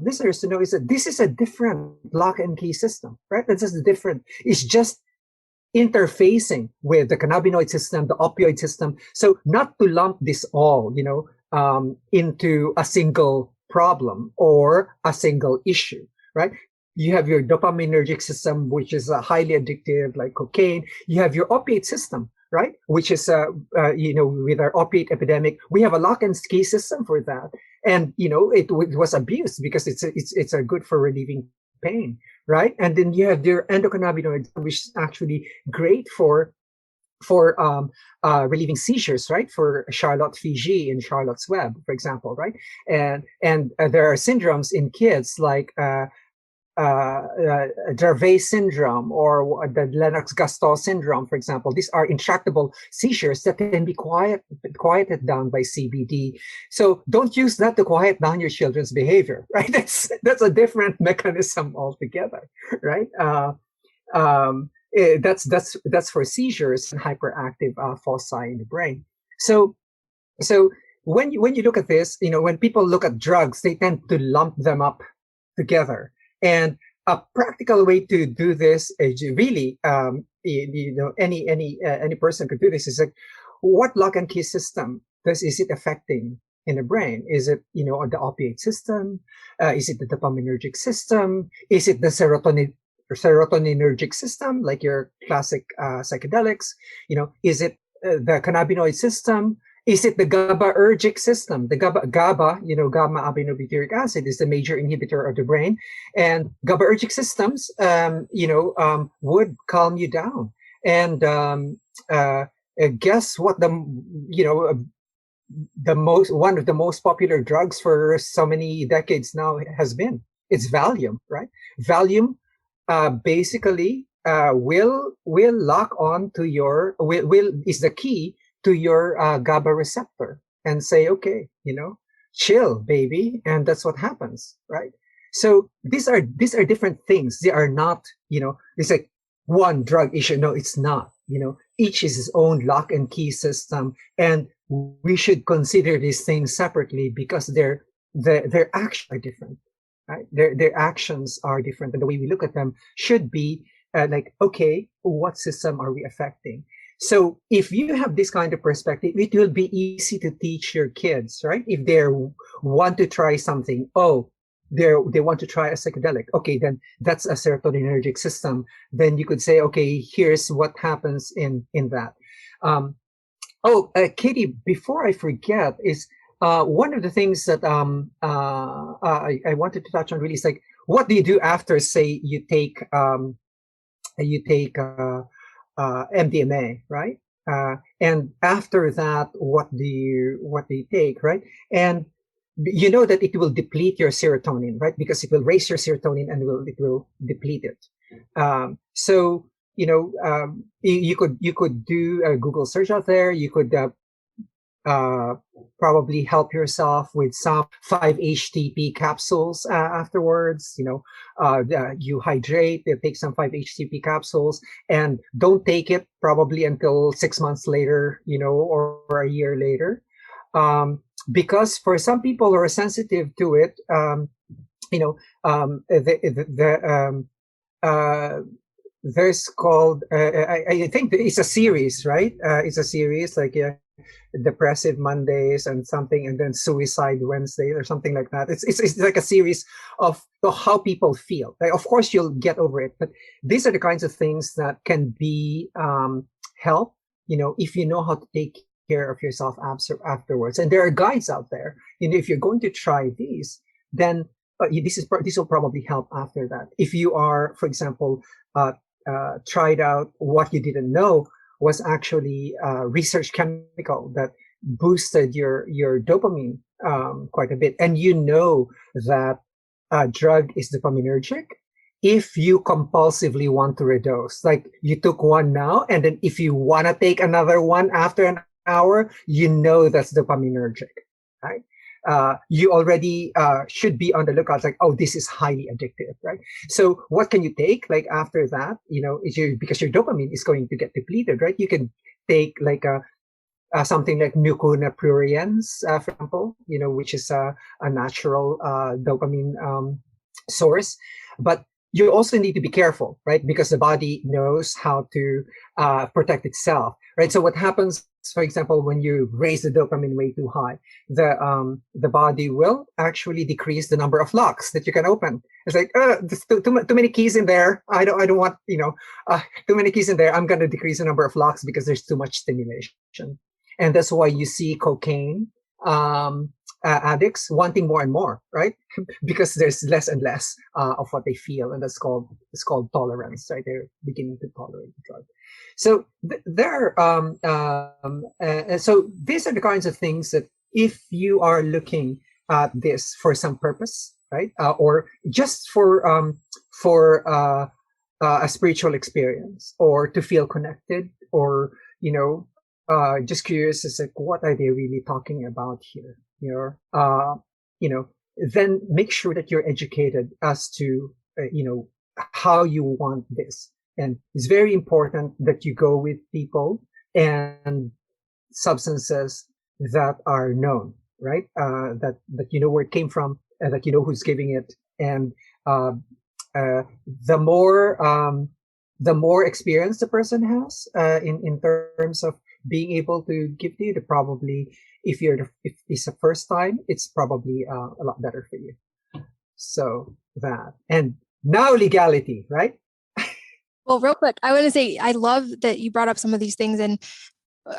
listeners to know is that this is a different lock and key system, right? That's just different. It's just interfacing with the cannabinoid system, the opioid system. So not to lump this all, into a single problem or a single issue, right? You have your dopaminergic system, which is highly addictive, like cocaine. You have your opiate system, right? Which is, with our opiate epidemic, we have a lock and key system for that. And, it was abused because it's good for relieving pain, right? And then you have your endocannabinoid, which is actually great for relieving seizures, right? For Charlotte Figi in Charlotte's Web, for example, right? And there are syndromes in kids like Dravet syndrome or the Lennox-Gastaut syndrome, for example. These are intractable seizures that can be quieted down by CBD. So don't use that to quiet down your children's behavior, right? That's a different mechanism altogether, right? That's for seizures and hyperactive foci in the brain. So when you look at this, when people look at drugs, they tend to lump them up together. And a practical way to do this is really, any person could do this. Is like, what lock and key system is it affecting in the brain? Is it the opiate system? Is it the dopaminergic system? Is it the serotoninergic system, like your classic psychedelics? Is it the cannabinoid system? Is it the GABAergic system? The GABA, gamma aminobutyric acid is the major inhibitor of the brain, and GABAergic systems, would calm you down. And guess what? One of the most popular drugs for so many decades now has been. It's Valium, right? Valium basically will lock on to your is the key to your GABA receptor and say, okay, chill, baby, and that's what happens, right? So these are different things. They are not, it's like one drug issue. No, it's not. Each is its own lock and key system, and we should consider these things separately because their actions are different, right? Their actions are different, and the way we look at them should be like, okay, what system are we affecting? So if you have this kind of perspective, it will be easy to teach your kids, right? If they want to try something, they want to try a psychedelic. Okay, then that's a serotoninergic system. Then you could say, okay, here's what happens in that. Katie, before I forget, is one of the things that I wanted to touch on really is like, what do you do after, say, you take MDMA, right? And after that, what do you take, right? And you know that it will deplete your serotonin, right? Because it will raise your serotonin and it will deplete it. So you could do a Google search out there. You could probably help yourself with some 5-HTP capsules afterwards. You hydrate, take some 5-HTP capsules, and don't take it probably until 6 months later, or a year later. Because for some people who are sensitive to it, there's called, I think it's a series, right? It's a series like Depressive Mondays and something, and then Suicide Wednesday or something like that. It's like a series of how people feel. Like, of course, you'll get over it, but these are the kinds of things that can be help. If you know how to take care of yourself afterwards. And there are guides out there. If you're going to try these, then this will probably help after that. If you are, for example, tried out what you didn't know was actually a research chemical that boosted your dopamine quite a bit. And you know that a drug is dopaminergic if you compulsively want to redose. Like you took one now, and then if you want to take another one after an hour, you know that's dopaminergic, right? You already should be on the lookout, like, oh, this is highly addictive, right? So what can you take like after that? Because your dopamine is going to get depleted, right? You can take like something like mucuna pruriens, for example, which is a natural dopamine source. But you also need to be careful, right? Because the body knows how to protect itself, right? So what happens, for example, when you raise the dopamine way too high, the body will actually decrease the number of locks that you can open. It's like, there's too many keys in there. I don't want, too many keys in there. I'm going to decrease the number of locks because there's too much stimulation. And that's why you see cocaine addicts wanting more and more, right? Because there's less and less of what they feel, and it's called tolerance, right? They're beginning to tolerate the drug. So so these are the kinds of things that if you are looking at this for some purpose, right, or just for a spiritual experience, or to feel connected, or just curious, is like, what are they really talking about here? Then make sure that you're educated as to, how you want this. And it's very important that you go with people and substances that are known, right? That you know where it came from, and that you know who's giving it. And the more experience the person has in terms of being able to give to you, probably, if it's the first time, it's probably a lot better for you. So that. And now legality, right? Well, real quick, I want to say I love that you brought up some of these things. And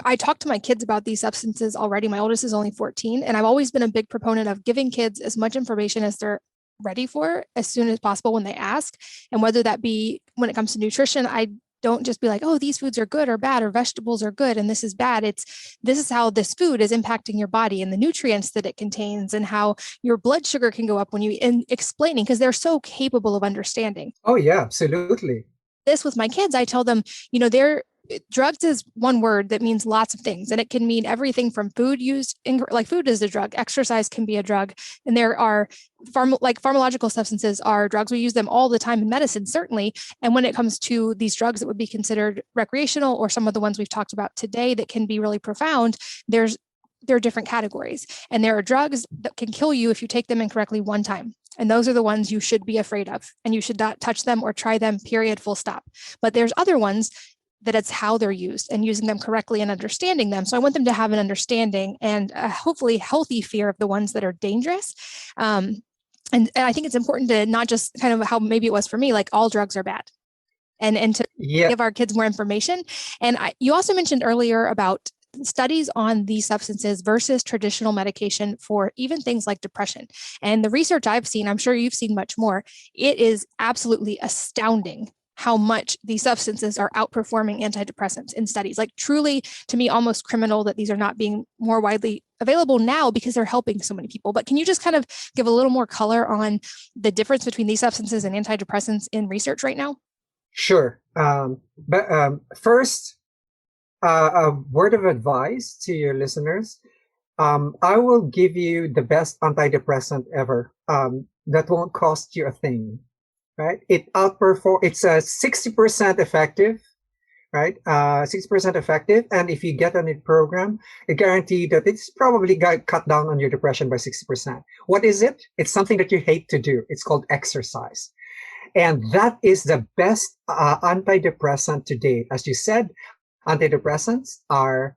I talk to my kids about these substances already. My oldest is only 14. And I've always been a big proponent of giving kids as much information as they're ready for as soon as possible when they ask. And whether that be when it comes to nutrition, I don't just be like, oh, these foods are good or bad, or vegetables are good and this is bad. This is how this food is impacting your body and the nutrients that it contains, and how your blood sugar can go up when and explaining, because they're so capable of understanding. Oh yeah, absolutely. This with my kids, I tell them, drugs is one word that means lots of things, and it can mean everything from food used like food is a drug, exercise can be a drug, and there are pharmacological substances are drugs. We use them all the time in medicine, certainly. And when it comes to these drugs that would be considered recreational, or some of the ones we've talked about today that can be really profound, there are different categories. And there are drugs that can kill you if you take them incorrectly one time. And those are the ones you should be afraid of, and you should not touch them or try them, period, full stop. But there's other ones that it's how they're used and using them correctly and understanding them. So I want them to have an understanding and a hopefully healthy fear of the ones that are dangerous. And I think it's important to not just kind of how maybe it was for me, like all drugs are bad, and to give our kids more information. And you also mentioned earlier about studies on these substances versus traditional medication for even things like depression. And the research I've seen, I'm sure you've seen much more, it is absolutely astounding how much these substances are outperforming antidepressants in studies. Like, truly, to me, almost criminal that these are not being more widely available now because they're helping so many people. But can you just kind of give a little more color on the difference between these substances and antidepressants in research right now? Sure. But first, a word of advice to your listeners. I will give you the best antidepressant ever. That won't cost you a thing. Right? It's 60% effective, right? 60% effective. And if you get on a program, I guarantee that it's probably got cut down on your depression by 60%. What is it? It's something that you hate to do. It's called exercise. And that is the best antidepressant to date. As you said, antidepressants are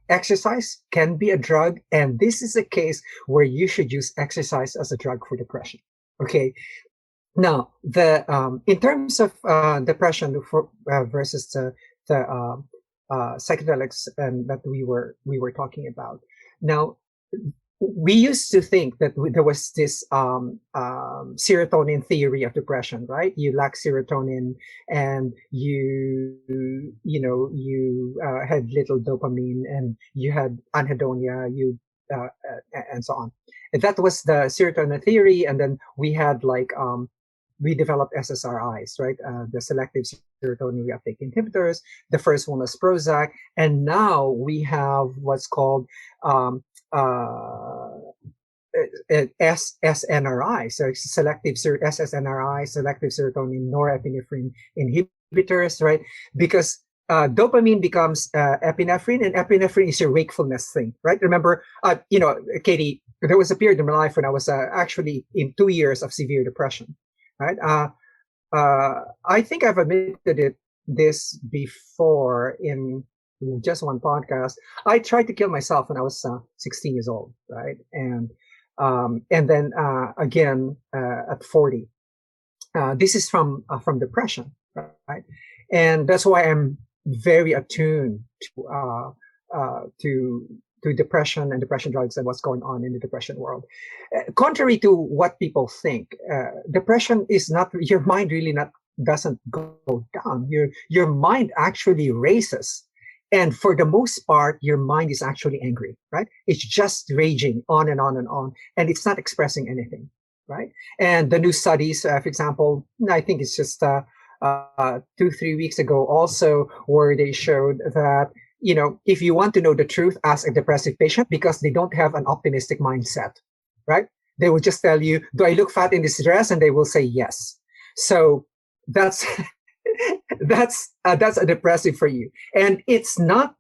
exercise can be a drug. And this is a case where you should use exercise as a drug for depression. Okay. Now, in terms of depression versus the psychedelics that we were talking about. Now, we used to think that there was this serotonin theory of depression, right? You lack serotonin, and you had little dopamine, and you had anhedonia, and so on. And that was the serotonin theory. And then we had we developed SSRIs, right? The selective serotonin reuptake inhibitors. The first one was Prozac, and now we have what's called SNRI, so SSNRI, selective serotonin norepinephrine inhibitors, right? Because dopamine becomes epinephrine, and epinephrine is your wakefulness thing, right? Remember, Katie, there was a period in my life when I was actually in 2 years of severe depression, right? I think I've admitted this before in just one podcast. I tried to kill myself when I was 16 years old, right? And then again at 40. This is from depression, right? And that's why I'm very attuned to depression and depression drugs and what's going on in the depression world. Contrary to what people think, depression is not, your mind really doesn't go down. Your mind actually races. And for the most part, your mind is actually angry, right? It's just raging on and on and on, and it's not expressing anything, right? And the new studies, for example, I think it's just 2-3 weeks ago also, where they showed that, if you want to know the truth, ask a depressive patient, because they don't have an optimistic mindset, right? They will just tell you, do I look fat in this dress? And they will say yes. So that's that's a depressive for you, and it's not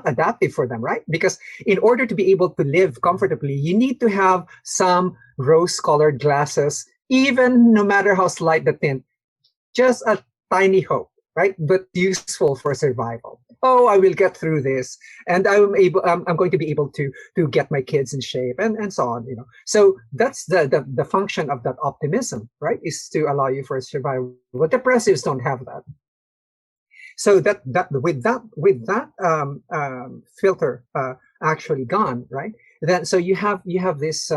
adaptive for them, right? Because in order to be able to live comfortably, you need to have some rose-colored glasses, even no matter how slight the tint, just a tiny hope, right? But useful for survival. Oh, I will get through this, and I'm going to be able to get my kids in shape, and so on. So that's the function of that optimism, right? Is to allow you for survival. But depressives don't have that. So that with that filter actually gone, right? Then so you have this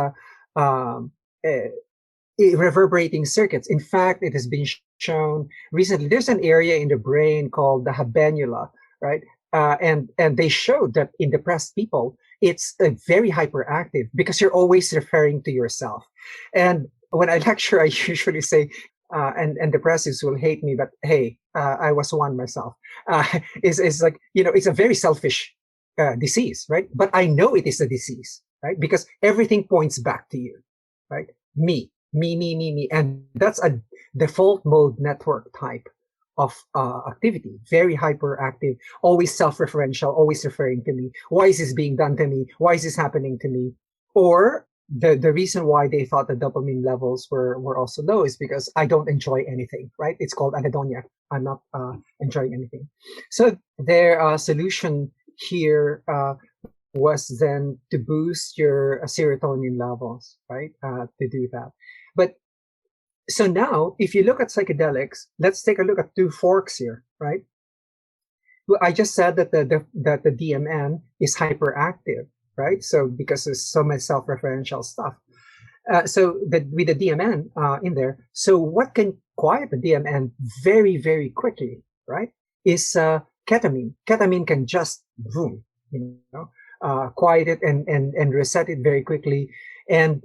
reverberating circuits. In fact, it has been shown recently. There's an area in the brain called the habenula, right? And they showed that in depressed people, it's very hyperactive, because you're always referring to yourself. And when I lecture, I usually say, and depressives will hate me, but hey, I was one myself. Is like, it's a very selfish disease, right? But I know it is a disease, right? Because everything points back to you, right? Me, and that's a default mode network type of activity. Very hyperactive, always self-referential, always referring to me. Why is this being done to me? Why is this happening to me? Or the reason why they thought the dopamine levels were also low is because I don't enjoy anything, right? It's called anhedonia. I'm not enjoying anything. So their solution here was then to boost your serotonin levels, right? To do that. But so now, if you look at psychedelics, let's take a look at two forks here, right? Well, I just said that the DMN is hyperactive, right? So because there's so much self-referential stuff. So with the DMN in there, so what can quiet the DMN very, very quickly, right? Is ketamine. Ketamine can just boom, quiet it and reset it very quickly. And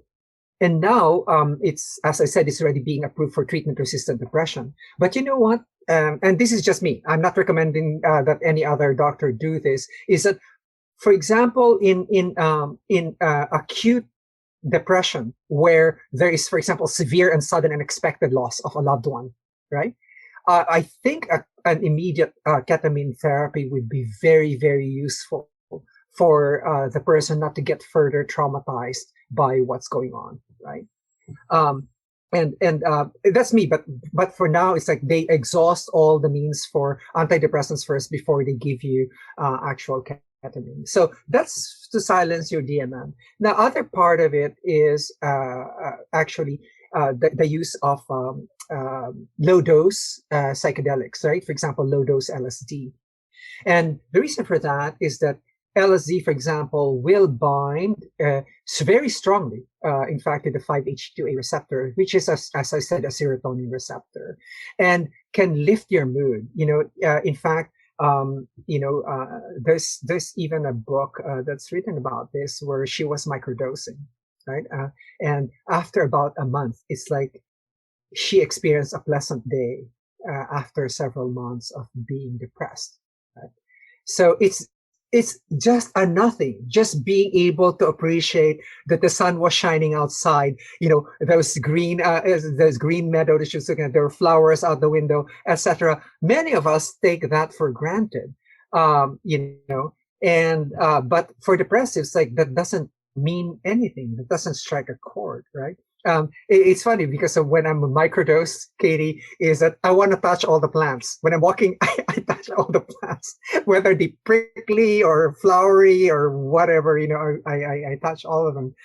now it's, as I said, it's already being approved for treatment-resistant depression. But you know what? And this is just me. I'm not recommending that any other doctor do this. Is that, for example, in acute depression, where there is, for example, severe and sudden unexpected loss of a loved one, right? I think an immediate ketamine therapy would be very, very useful for the person not to get further traumatized by what's going on, right? And that's me, but for now, it's like they exhaust all the means for antidepressants first before they give you actual ketamine. So that's to silence your DMN. Now, other part of it is actually the use of low dose psychedelics, right? For example, low dose LSD. And the reason for that is that LSD, for example, will bind very strongly, in fact, to the 5-HT2A receptor, which is, as I said, a serotonin receptor, and can lift your mood. In fact, there's even a book that's written about this where she was microdosing, right? And after about a month, it's like she experienced a pleasant day after several months of being depressed. Right? So it's just a nothing, just being able to appreciate that the sun was shining outside, those green meadow that she was looking at, there were flowers out the window, etc. Many of us take that for granted, but for depressives, like, that doesn't mean anything. That doesn't strike a chord, right? It's funny because of when I'm a microdose, Katie, is that I want to touch all the plants. When I'm walking, I touch all the plants, whether they prickly or flowery or whatever, I touch all of them.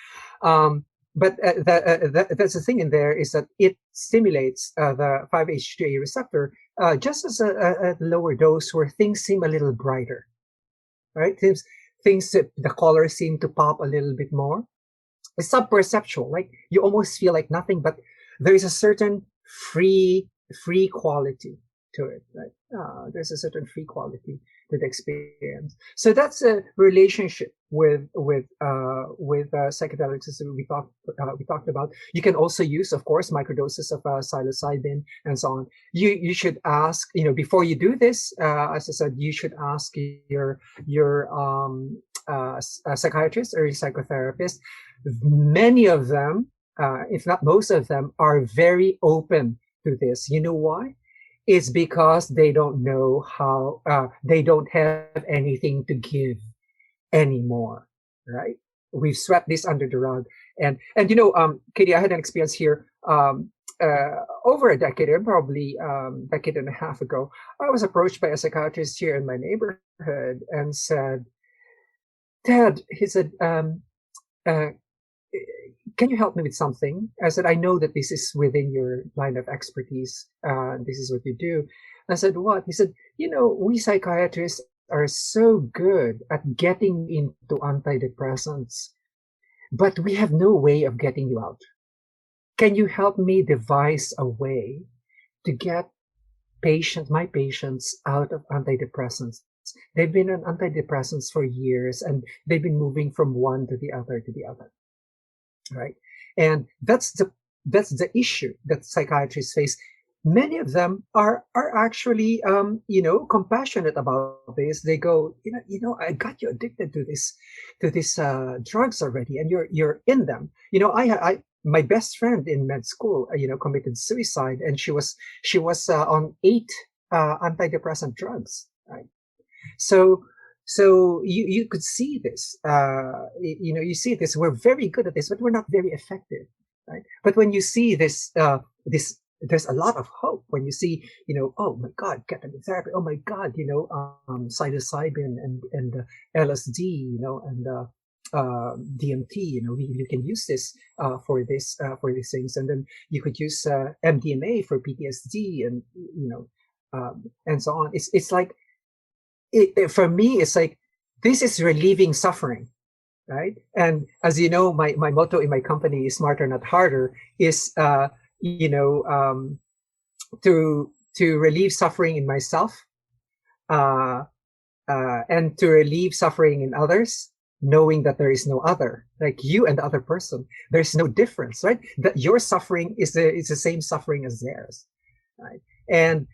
But that's the thing in there is that it stimulates the 5-HT2A receptor just as a lower dose where things seem a little brighter, right? Things the colors seem to pop a little bit more. It's sub-perceptual, like you almost feel like nothing, but there is a certain free quality to it, right? There's a certain free quality to the experience. So that's a relationship with psychedelics that we talked about. You can also use, of course, microdoses of psilocybin and so on. You should ask, before you do this, as I said, you should ask your psychiatrist or your psychotherapist. Many of them, if not most of them, are very open to this. You know why? It's because they don't know how, they don't have anything to give anymore, right? We've swept this under the rug. And Katie, I had an experience here over a decade, probably decade and a half ago. I was approached by a psychiatrist here in my neighborhood and said, Ted, he said, can you help me with something? I said, I know that this is within your line of expertise. This is what you do. I said, what? He said, we psychiatrists are so good at getting into antidepressants, but we have no way of getting you out. Can you help me devise a way to get my patients out of antidepressants? They've been on antidepressants for years, and they've been moving from one to the other, right? And that's the issue that psychiatrists face. Many of them are actually compassionate about this. They go, I got you addicted to this drugs already, and you're in them. My best friend in med school, committed suicide, and she was on 8 antidepressant drugs, right? So you could see this, you see this. We're very good at this, but we're not very effective, right? But when you see this, there's a lot of hope when you see, oh my God, ketamine therapy. Oh my God, psilocybin and LSD, and DMT. You can use this for these things, and then you could use MDMA for PTSD, and and so on. It's like, for me, it's like, this is relieving suffering, right? And as you know, my motto in my company is smarter, not harder, is to relieve suffering in myself, and to relieve suffering in others, knowing that there is no other, like you and the other person. There's no difference, right? That your suffering is the same suffering as theirs, right? And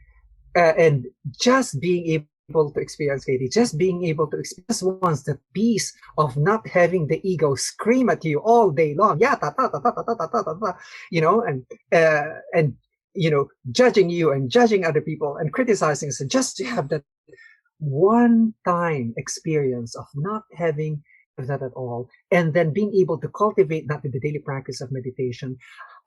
just being able to experience, Katie, just being able to experience once the peace of not having the ego scream at you all day long, yeah, ta ta ta ta ta ta ta ta ta, and judging you and judging other people and criticizing. So just to have that one-time experience of not having that at all, and then being able to cultivate that in the daily practice of meditation,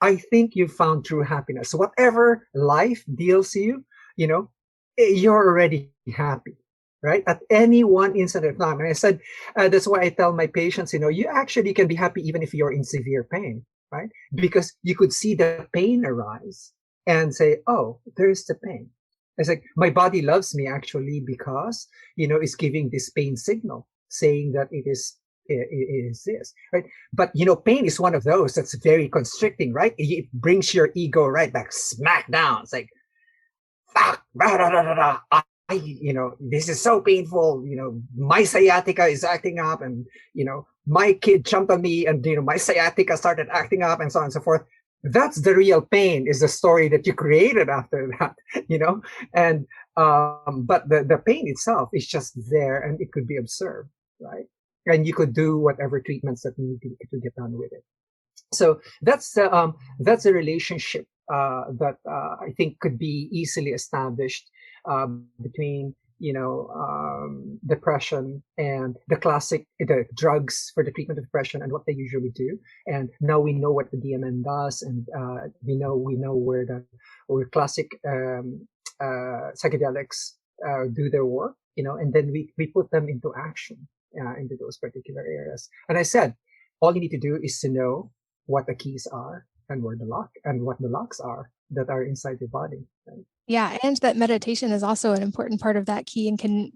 I think you've found true happiness. So whatever life deals you, you're already happy, right? At any one instant of time. And I said, that's why I tell my patients, you actually can be happy even if you're in severe pain, right? Because you could see the pain arise and say, oh, there's the pain. It's like, my body loves me actually because, it's giving this pain signal. saying that it is this, right? But pain is one of those that's very constricting, right? It brings your ego right back smack down. It's like, fuck, blah, blah, blah, blah, blah. This is so painful. My sciatica is acting up, and my kid jumped on me, and my sciatica started acting up, and so on and so forth. That's the real pain, is the story that you created after that, and but the pain itself is just there, and it could be observed, right? And you could do whatever treatments that need to get done with it. So that's a relationship that I think could be easily established between depression and the drugs for the treatment of depression and what they usually do. And now we know what the DMN does, and we know where classic psychedelics do their work, and then we put them into action into those particular areas. And I said, all you need to do is to know what the keys are and what the locks are that are inside your body. Right? Yeah. And that meditation is also an important part of that key and can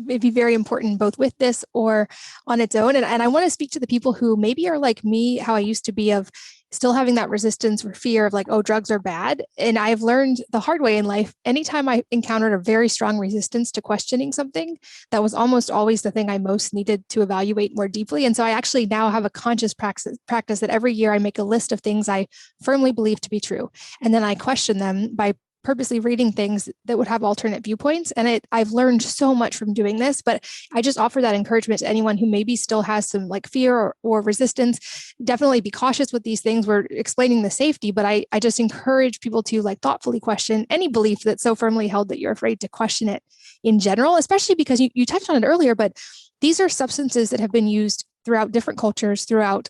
be very important both with this or on its own. And I want to speak to the people who maybe are like me, how I used to be, of still having that resistance or fear of like, oh, drugs are bad. And I've learned the hard way in life, anytime I encountered a very strong resistance to questioning something, that was almost always the thing I most needed to evaluate more deeply. And so I actually now have a conscious practice that every year I make a list of things I firmly believe to be true. And then I question them by purposely reading things that would have alternate viewpoints. And I've learned so much from doing this, but I just offer that encouragement to anyone who maybe still has some like fear or resistance. Definitely be cautious with these things. We're explaining the safety, but I just encourage people to like thoughtfully question any belief that's so firmly held that you're afraid to question it in general, especially because you touched on it earlier, but these are substances that have been used throughout different cultures, throughout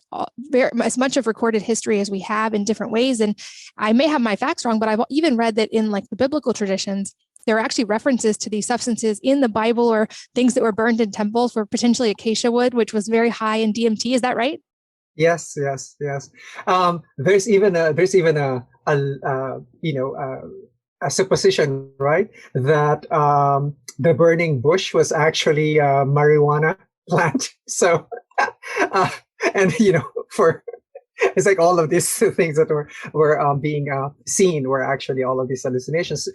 as much of recorded history as we have in different ways. And I may have my facts wrong, but I've even read that in like the biblical traditions, there are actually references to these substances in the Bible, or things that were burned in temples were potentially acacia wood, which was very high in DMT. Is that right? Yes. There's even a supposition, right, that the burning bush was actually a marijuana plant. So, and for it's like all of these things that were being seen were actually all of these hallucinations.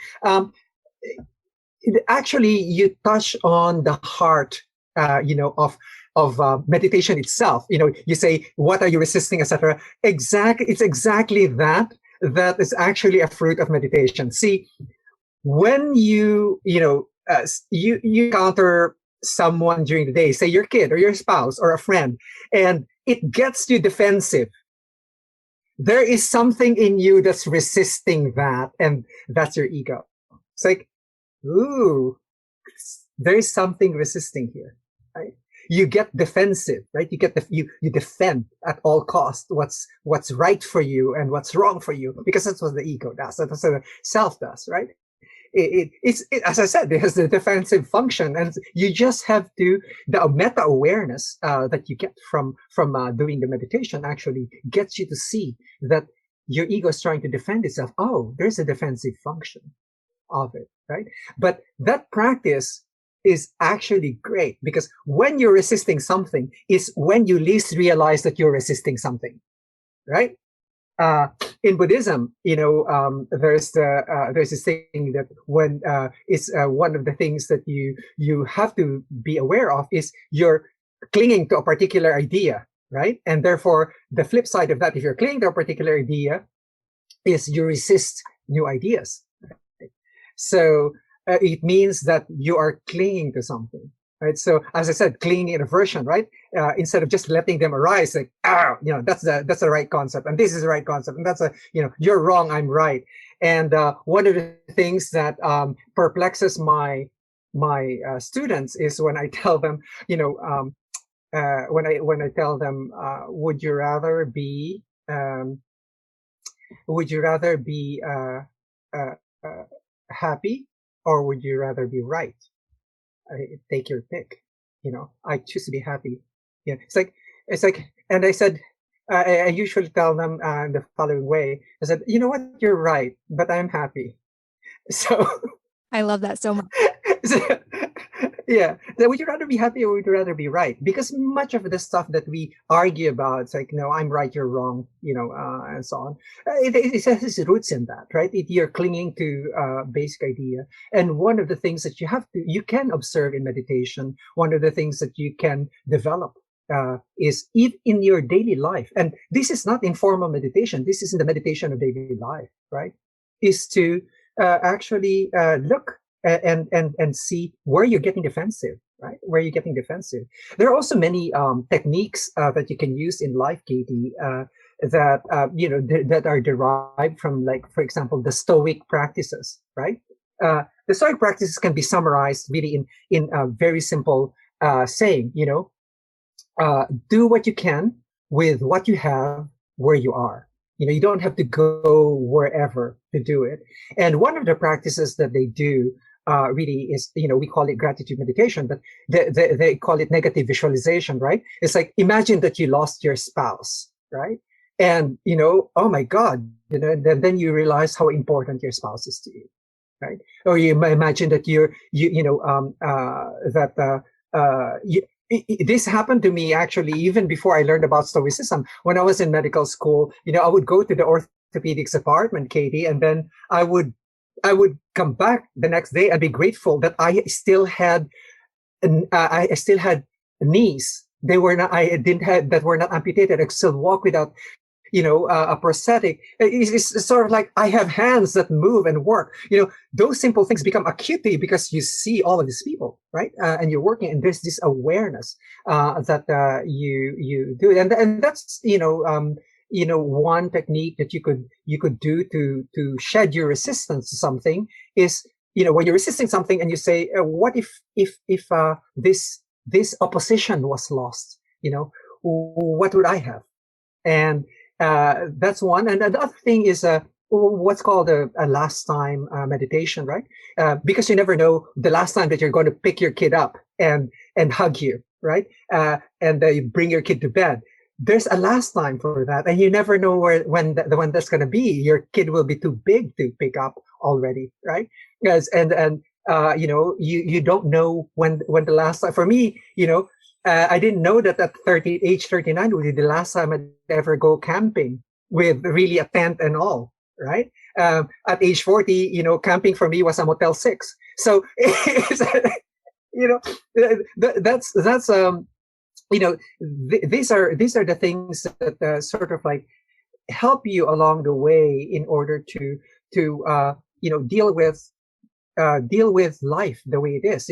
Actually, you touch on the heart, of meditation itself. You say, what are you resisting, etc. Exactly, it's exactly that is actually a fruit of meditation. See, when you encounter someone during the day, say your kid or your spouse or a friend, and it gets you defensive, there is something in you that's resisting that, and that's your ego. It's like, ooh, there is something resisting here, right? You get defensive, right? You defend at all costs what's right for you and what's wrong for you, because that's what the ego does. That's what the self does, right? It's as I said, it has the defensive function, and you just have to, the meta awareness that you get from doing the meditation actually gets you to see that your ego is trying to defend itself. Oh, there's a defensive function of it, right? But that practice is actually great, because when you're resisting something is when you least realize that you're resisting something, right? In Buddhism, there's this thing that when it's one of the things that you have to be aware of is you're clinging to a particular idea, right? And therefore, the flip side of that, if you're clinging to a particular idea, is you resist new ideas. Right? So it means that you are clinging to something. Right. So as I said, clinging in aversion, right? Instead of just letting them arise, like, that's the right concept, and this is the right concept, and that's you're wrong, I'm right. And one of the things that perplexes my students is when I tell them, when I tell them, would you rather be happy, or would you rather be right? Take your pick. I choose to be happy. Yeah, it's like, and I said, I usually tell them in the following way. I said, you know what, you're right, but I'm happy. So I love that so much. Yeah. So would you rather be happy or would you rather be right? Because much of the stuff that we argue about, it's like, no, I'm right, you're wrong, and so on. It has its roots in that, right? You're clinging to basic idea. And one of the things that you can observe in meditation, one of the things that you can develop is in your daily life. And this is not informal meditation. This is in the meditation of daily life, right? Is to actually look and see where you're getting defensive, right? Where you're getting defensive. There are also many techniques that you can use in life, Katie, that are derived from, like, for example, the Stoic practices, right? The Stoic practices can be summarized really in a very simple saying, do what you can with what you have where you are. You don't have to go wherever to do it. And one of the practices that they do really is, we call it gratitude meditation, but they call it negative visualization, right? It's like, imagine that you lost your spouse, right? And, oh my God, then you realize how important your spouse is to you, right? Or you imagine that this happened to me actually even before I learned about Stoicism. When I was in medical school, I would go to the orthopedics department, Katie, and then I would come back the next day and be grateful that I still had knees. That were not amputated. I could still walk without a prosthetic. It's sort of like I have hands that move and work. Those simple things become acute to you because you see all of these people, right? And you're working, and there's this awareness that you do, and that's one technique that you could do to shed your resistance to something is, when you're resisting something and you say, what if this opposition was lost? What would I have? And that's one. And the other thing is what's called a last time meditation, right? Because you never know the last time that you're going to pick your kid up and hug you, right? And you bring your kid to bed. There's a last time for that, and you never know when that's going to be. Your kid will be too big to pick up already, right? Yes, you don't know when the last time. For me, I didn't know that at age 39 would be the last time I'd ever go camping with really a tent and all, right? At age 40, camping for me was a Motel 6. So, that's these are the things that sort of like help you along the way in order to deal with life the way it is.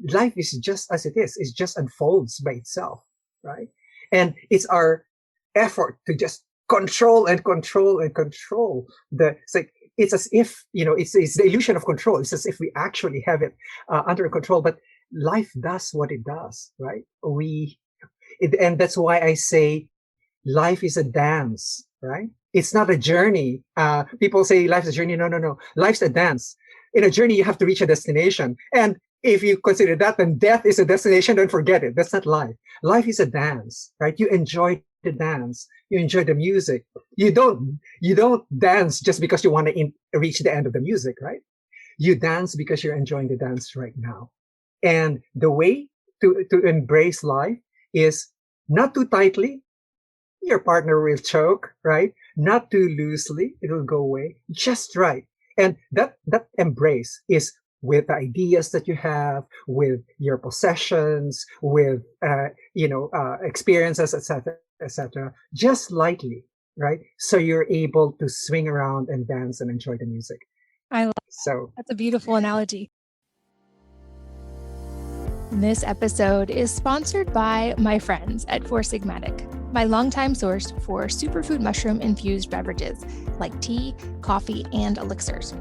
Life is just as it is. It just unfolds by itself, right? And it's our effort to just control and control and control. It's as if, it's the illusion of control. It's as if we actually have it under control, but life does what it does, right? And that's why I say life is a dance, right? It's not a journey. People say life's a journey. No. Life's a dance. In a journey, you have to reach a destination. And if you consider that, then death is a destination, don't forget it. That's not life. Life is a dance, right? You enjoy the dance. You enjoy the music. You don't dance just because you want to reach the end of the music, right? You dance because you're enjoying the dance right now. And the way to embrace life is not too tightly. Your partner will choke, right? Not too loosely. It will go away. Just right. And that embrace is with the ideas that you have, with your possessions, with experiences, etc. Just lightly, right? So you're able to swing around and dance and enjoy the music. I love that. That's a beautiful analogy. This episode is sponsored by my friends at Four Sigmatic, my longtime source for superfood mushroom-infused beverages like tea, coffee, and elixirs.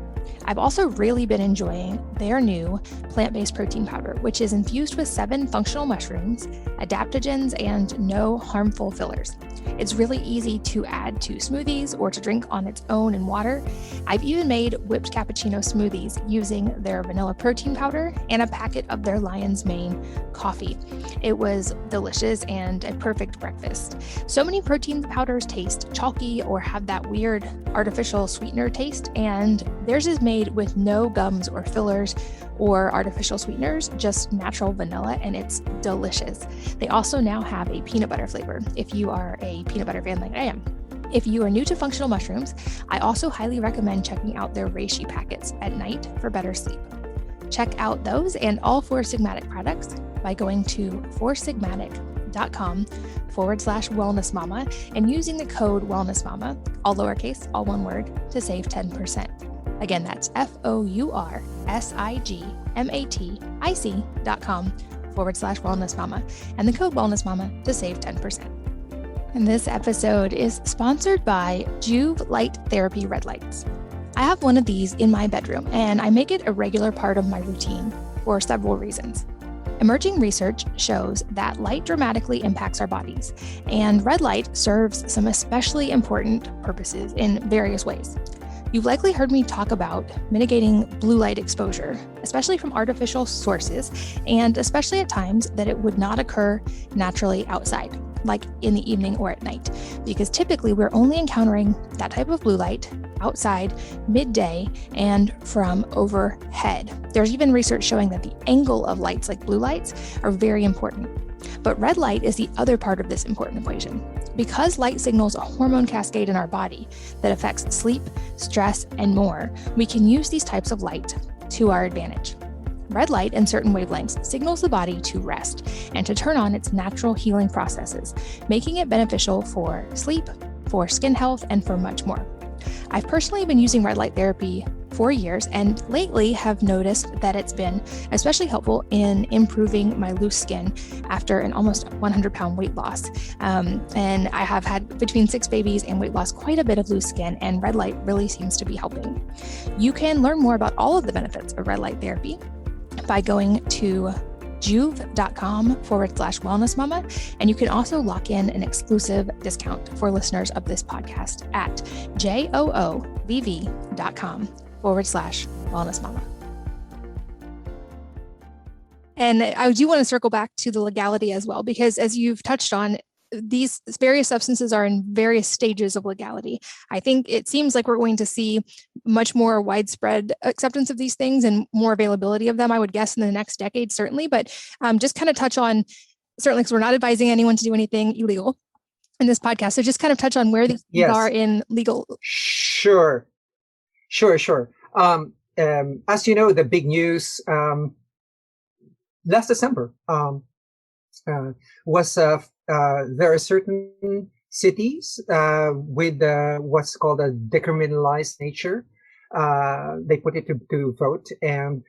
I've also really been enjoying their new plant-based protein powder, which is infused with 7 functional mushrooms, adaptogens, and no harmful fillers. It's really easy to add to smoothies or to drink on its own in water. I've even made whipped cappuccino smoothies using their vanilla protein powder and a packet of their Lion's Mane coffee. It was delicious and a perfect breakfast. So many protein powders taste chalky or have that weird artificial sweetener taste, and theirs is made with no gums or fillers, or artificial sweeteners, just natural vanilla, and it's delicious. They also now have a peanut butter flavor, if you are a peanut butter fan like I am. If you are new to functional mushrooms, I also highly recommend checking out their reishi packets at night for better sleep. Check out those and all Four Sigmatic products by going to foursigmatic.com/wellnessmama and using the code wellnessmama, all lowercase, all one word, to save 10%. Again, that's foursigmatic.com/wellnessmama and the code wellnessmama to save 10%. And this episode is sponsored by Juve Light Therapy Red Lights. I have one of these in my bedroom, and I make it a regular part of my routine for several reasons. Emerging research shows that light dramatically impacts our bodies, and red light serves some especially important purposes in various ways. You've likely heard me talk about mitigating blue light exposure, especially from artificial sources, and especially at times that it would not occur naturally outside, like in the evening or at night, because typically we're only encountering that type of blue light outside, midday, and from overhead. There's even research showing that the angle of lights like blue lights are very important. But red light is the other part of this important equation. Because light signals a hormone cascade in our body that affects sleep, stress, and more, we can use these types of light to our advantage. Red light in certain wavelengths signals the body to rest and to turn on its natural healing processes, making it beneficial for sleep, for skin health, and for much more. I've personally been using red light therapy for years and lately have noticed that it's been especially helpful in improving my loose skin after an almost 100-pound weight loss. And I have had between 6 babies and weight loss quite a bit of loose skin, and red light really seems to be helping. You can learn more about all of the benefits of red light therapy by going to juve.com/wellnessmama. And you can also lock in an exclusive discount for listeners of this podcast at joovv.com/wellnessmama. And I do want to circle back to the legality as well, because as you've touched on, these various substances are in various stages of legality. I think it seems like we're going to see much more widespread acceptance of these things and more availability of them, I would guess, in the next decade, certainly. But just kind of touch on, certainly, because we're not advising anyone to do anything illegal in this podcast. So just kind of touch on where these things are in legal. Sure. As you know, the big news last December was there are certain cities with what's called a decriminalized nature. They put it to vote, and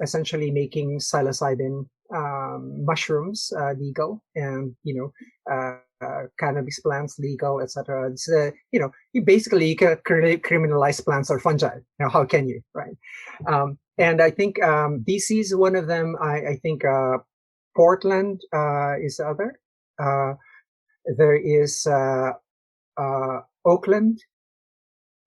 essentially making psilocybin mushrooms legal, and cannabis plants legal, etc. It's you basically can criminalize plants or fungi. Now, how can you, right? And I think DC is one of them. I think Portland is the other. There is Oakland,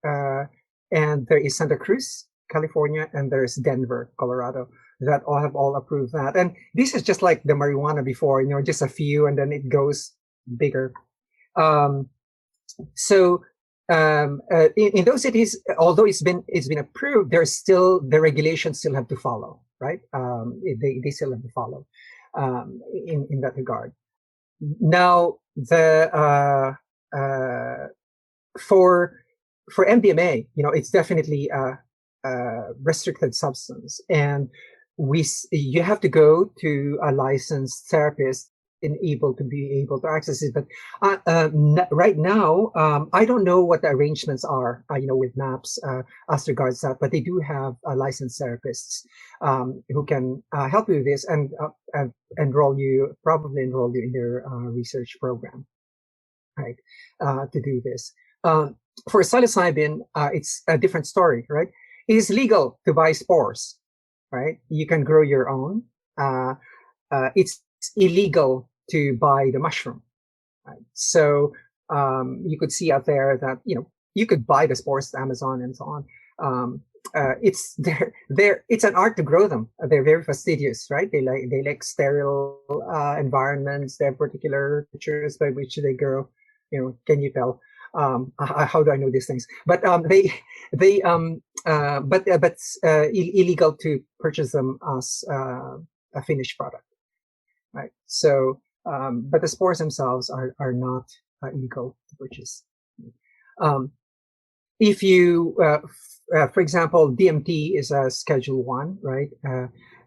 and there is Santa Cruz, California, and there's Denver, Colorado, that all have approved that. And this is just like the marijuana before, just a few, and then it goes bigger. So in those cities, although it's been approved, there's still the regulations still have to follow, right? They still have to follow in that regard. Now, the for MDMA, it's definitely a restricted substance, and you have to go to a licensed therapist and be able to access it. But right now, I don't know what the arrangements are, with MAPS as regards that, but they do have licensed therapists who can help you with this and enroll you in their research program, right? To do this. For psilocybin, it's a different story, right? It is legal to buy spores, right? You can grow your own. It's illegal to buy the mushroom, right? So you could see out there that you could buy the spores at Amazon and so on. It's it's an art to grow them. They're very fastidious, right? They like sterile environments. They have particular temperatures by which they grow. Can you tell? how do I know these things? But illegal to purchase them as a finished product, right? So, but the spores themselves are not illegal to purchase. If you, for example, DMT is a Schedule 1, right?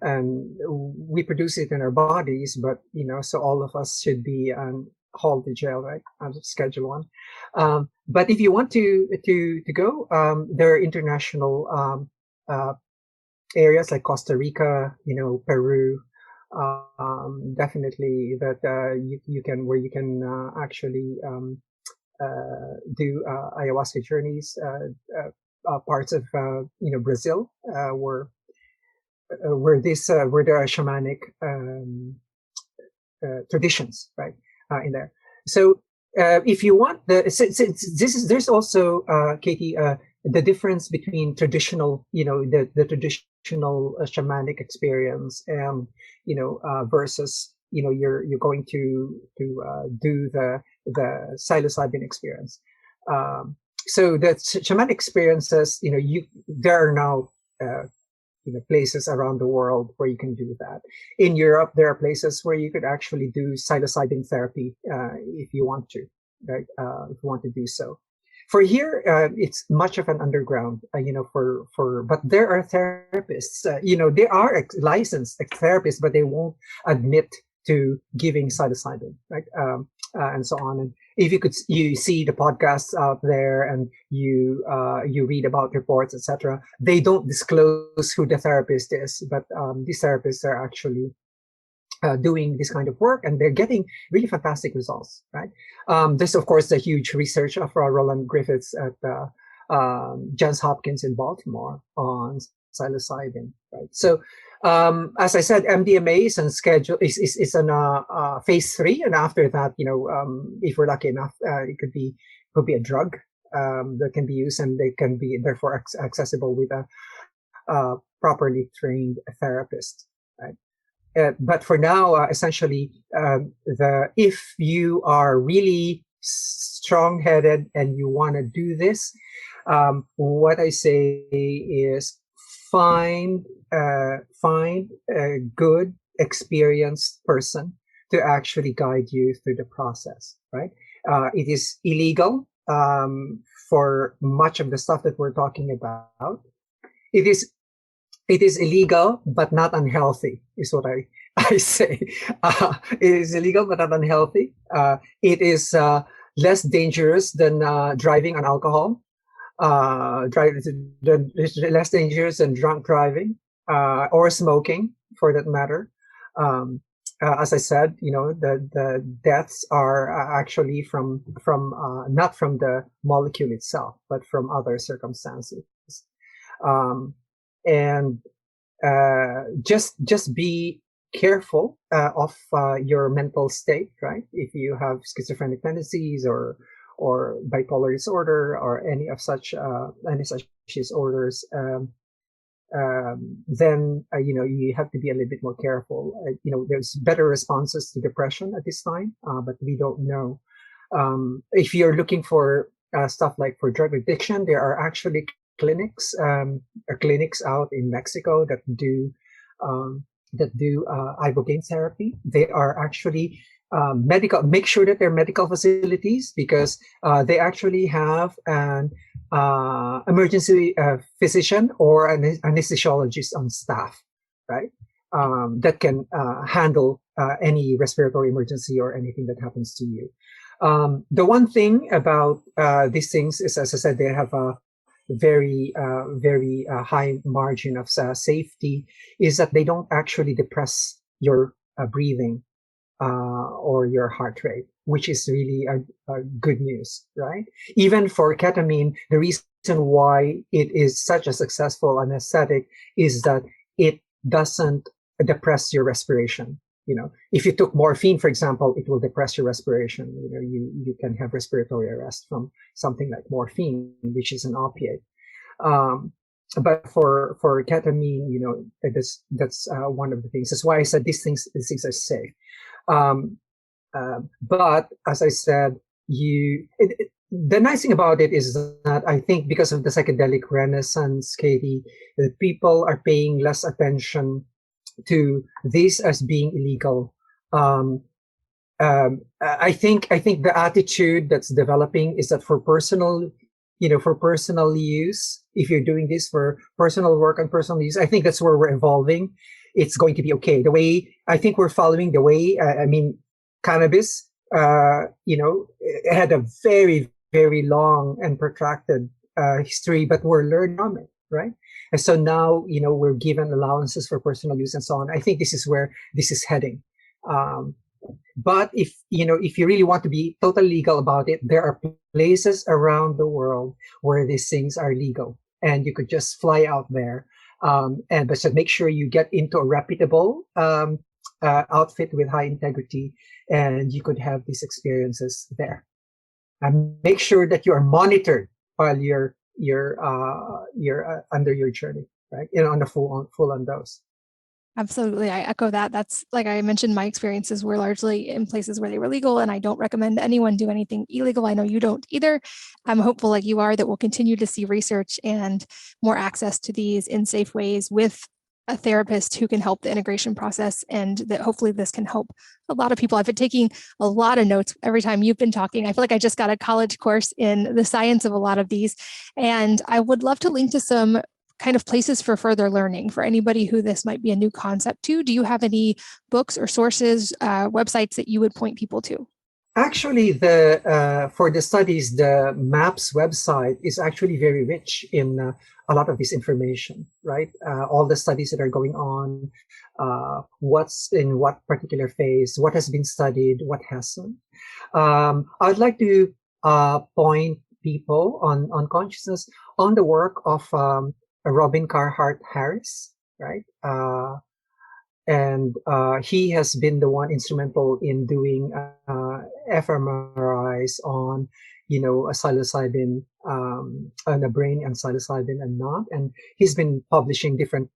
And we produce it in our bodies, but so all of us should be hauled to jail, right? Schedule 1. But if you want to go, there are international areas like Costa Rica, Peru, definitely that you can actually do ayahuasca journeys. Parts of Brazil, where there are shamanic traditions, right, in there. So if you want there's also Katie, the difference between traditional, the traditional shamanic experience and versus you're going to do the psilocybin experience. So the shamanic experiences, there are now places around the world where you can do that. In Europe, there are places where you could actually do psilocybin therapy if you want to, right? If you want to do so. For here, it's much of an underground, but there are therapists, they are licensed therapists, but they won't admit to giving psilocybin, right? And so on. And if you see the podcasts out there and you read about reports, etc., they don't disclose who the therapist is, but these therapists are actually doing this kind of work, and they're getting really fantastic results, right? There's, of course, the huge research of Roland Griffiths at Johns Hopkins in Baltimore on psilocybin, right? So, as I said, MDMA is on schedule, is on phase 3, and after that, if we're lucky enough, it could be a drug that can be used, and they can be therefore accessible with a properly trained therapist, right? But for now, essentially, if you are really strong-headed and you want to do this, what I say is find a good, experienced person to actually guide you through the process, right? It is illegal for much of the stuff that we're talking about. It is illegal, but not unhealthy, is what I say. It is illegal, but not unhealthy. It is less dangerous than driving on alcohol. Less dangerous than drunk driving, or smoking, for that matter. As I said, the deaths are actually from not from the molecule itself, but from other circumstances. And just be careful of your mental state, right? If you have schizophrenic tendencies or bipolar disorder or any such disorders, then you have to be a little bit more careful. There's better responses to depression at this time, but we don't know. If you're looking for stuff like for drug addiction, there are actually clinics out in Mexico that do ibogaine therapy. They are actually medical. Make sure that they're medical facilities, because they actually have an emergency physician or an anesthesiologist on staff, right? That can handle any respiratory emergency or anything that happens to you. The one thing about these things is, as I said, they have a very high margin of safety, is that they don't actually depress your breathing or your heart rate, which is really a good news, right? Even for ketamine, the reason why it is such a successful anesthetic is that it doesn't depress your respiration. If you took morphine, for example, it will depress your respiration. You can have respiratory arrest from something like morphine, which is an opiate. But for ketamine, that's one of the things. That's why I said these things are safe. But as I said, the nice thing about it is that I think because of the psychedelic renaissance, Katie, that people are paying less attention to this as being illegal. I think the attitude that's developing is that for personal, for personal use, if you're doing this for personal work and personal use, I think that's where we're evolving. It's going to be okay. The way I think we're following the way, cannabis, it had a very, very long and protracted history, but we're learning from it, right? And so now, we're given allowances for personal use and so on. I think this is where this is heading. But if you really want to be totally legal about it, there are places around the world where these things are legal, and you could just fly out there. But just make sure you get into a reputable outfit with high integrity, and you could have these experiences there. And make sure that you are monitored while you're under your journey, right? On the full on dose. Absolutely. I echo that. That's like I mentioned, my experiences were largely in places where they were legal, and I don't recommend anyone do anything illegal. I know you don't either. I'm hopeful, like you are, that we'll continue to see research and more access to these in safe ways with a therapist who can help the integration process, and that hopefully this can help a lot of people. I've been taking a lot of notes every time you've been talking. I feel like I just got a college course in the science of a lot of these, and I would love to link to some kind of places for further learning for anybody who this might be a new concept to. Do you have any books or sources, websites that you would point people to? Actually, for the studies, the MAPS website is actually very rich in a lot of this information, right? All the studies that are going on, what's in what particular phase, what has been studied, what hasn't. I'd like to point people on consciousness on the work of Robin Carhart Harris, right? And he has been the one instrumental in doing fMRIs on, a psilocybin, on the brain and psilocybin and not. And he's been publishing different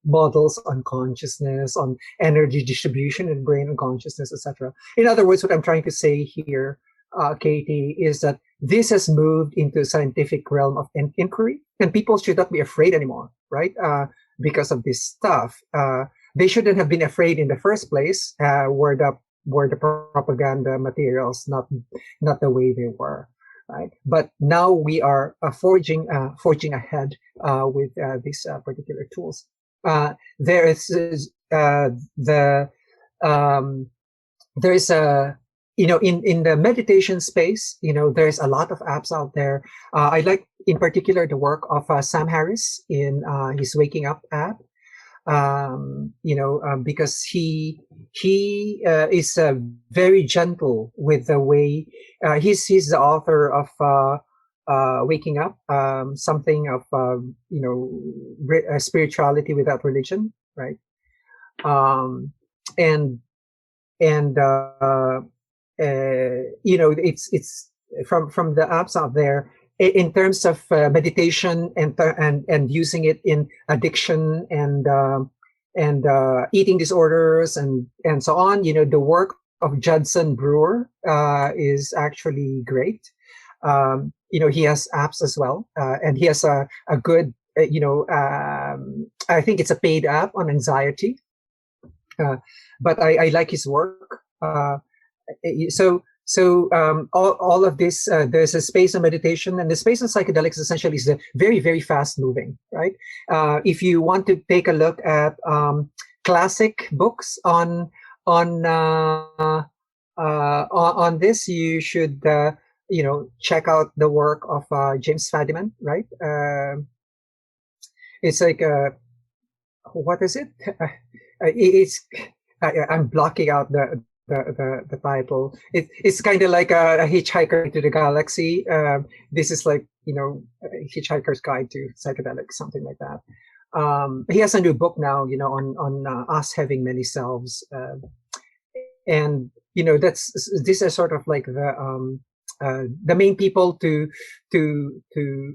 models on consciousness, on energy distribution in brain and consciousness, etc. In other words, what I'm trying to say here, Katie, is that this has moved into the scientific realm of inquiry, and people should not be afraid anymore, right? Because of this stuff. They shouldn't have been afraid in the first place, were the propaganda materials not the way they were, right? But now we are forging ahead with these particular tools. There is there's a in the meditation space, there's a lot of apps out there. I like in particular the work of Sam Harris in his Waking Up app. Because he is very gentle with the way he's the author of Waking Up, something of spirituality without religion, right? It's from the apps out there in terms of meditation and using it in addiction and eating disorders and so on. The work of Judson Brewer is actually great. He has apps as well, and he has a good I think it's a paid app on anxiety, but I like his work. So all of this, there's a space on meditation, and the space on psychedelics essentially is very, very fast moving, right? If you want to take a look at classic books on this, you should check out the work of James Fadiman, right? It's like what is it? I'm blocking out the title. It's kind of like a Hitchhiker to the Galaxy. This is like Hitchhiker's Guide to Psychedelics, something like that. He has a new book now, on us having many selves, and these are sort of like the main people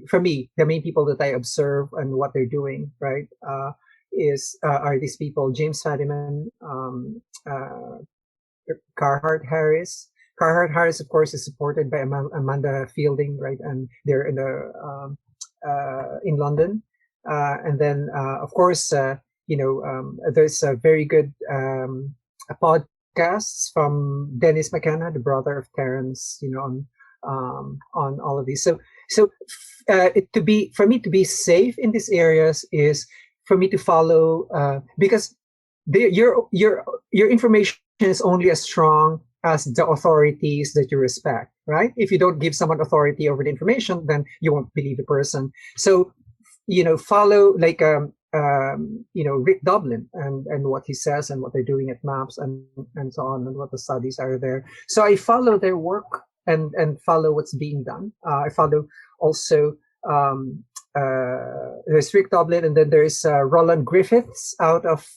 for me, the main people that I observe and what they're doing, right? Are these people: James Fadiman, Carhart Harris, Carhart Harris, of course, is supported by Amanda Fielding, right? And they're in London. And then, of course, there's a very good podcasts from Dennis McKenna, the brother of Terrence, on all of these. So for me to be safe in these areas is for me to follow, because your information is only as strong as the authorities that you respect, right? If you don't give someone authority over the information, then you won't believe the person. So, follow like Rick Dublin and what he says and what they're doing at MAPS and so on, and what the studies are there. So I follow their work and follow what's being done. I follow also there's Rick Dublin, and then there's Roland Griffiths out of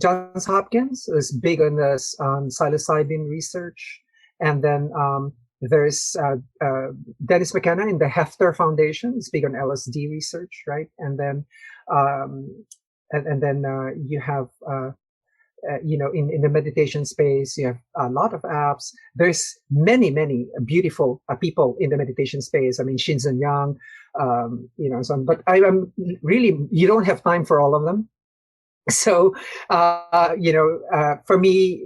Johns Hopkins, is big on this psilocybin research, and then there's Dennis McKenna in the Hefter Foundation, is big on LSD research, right? And then you have in the meditation space, you have a lot of apps. There's many beautiful people in the meditation space. I mean, Shinzen Yang, so on. But I'm really, you don't have time for all of them. So, for me,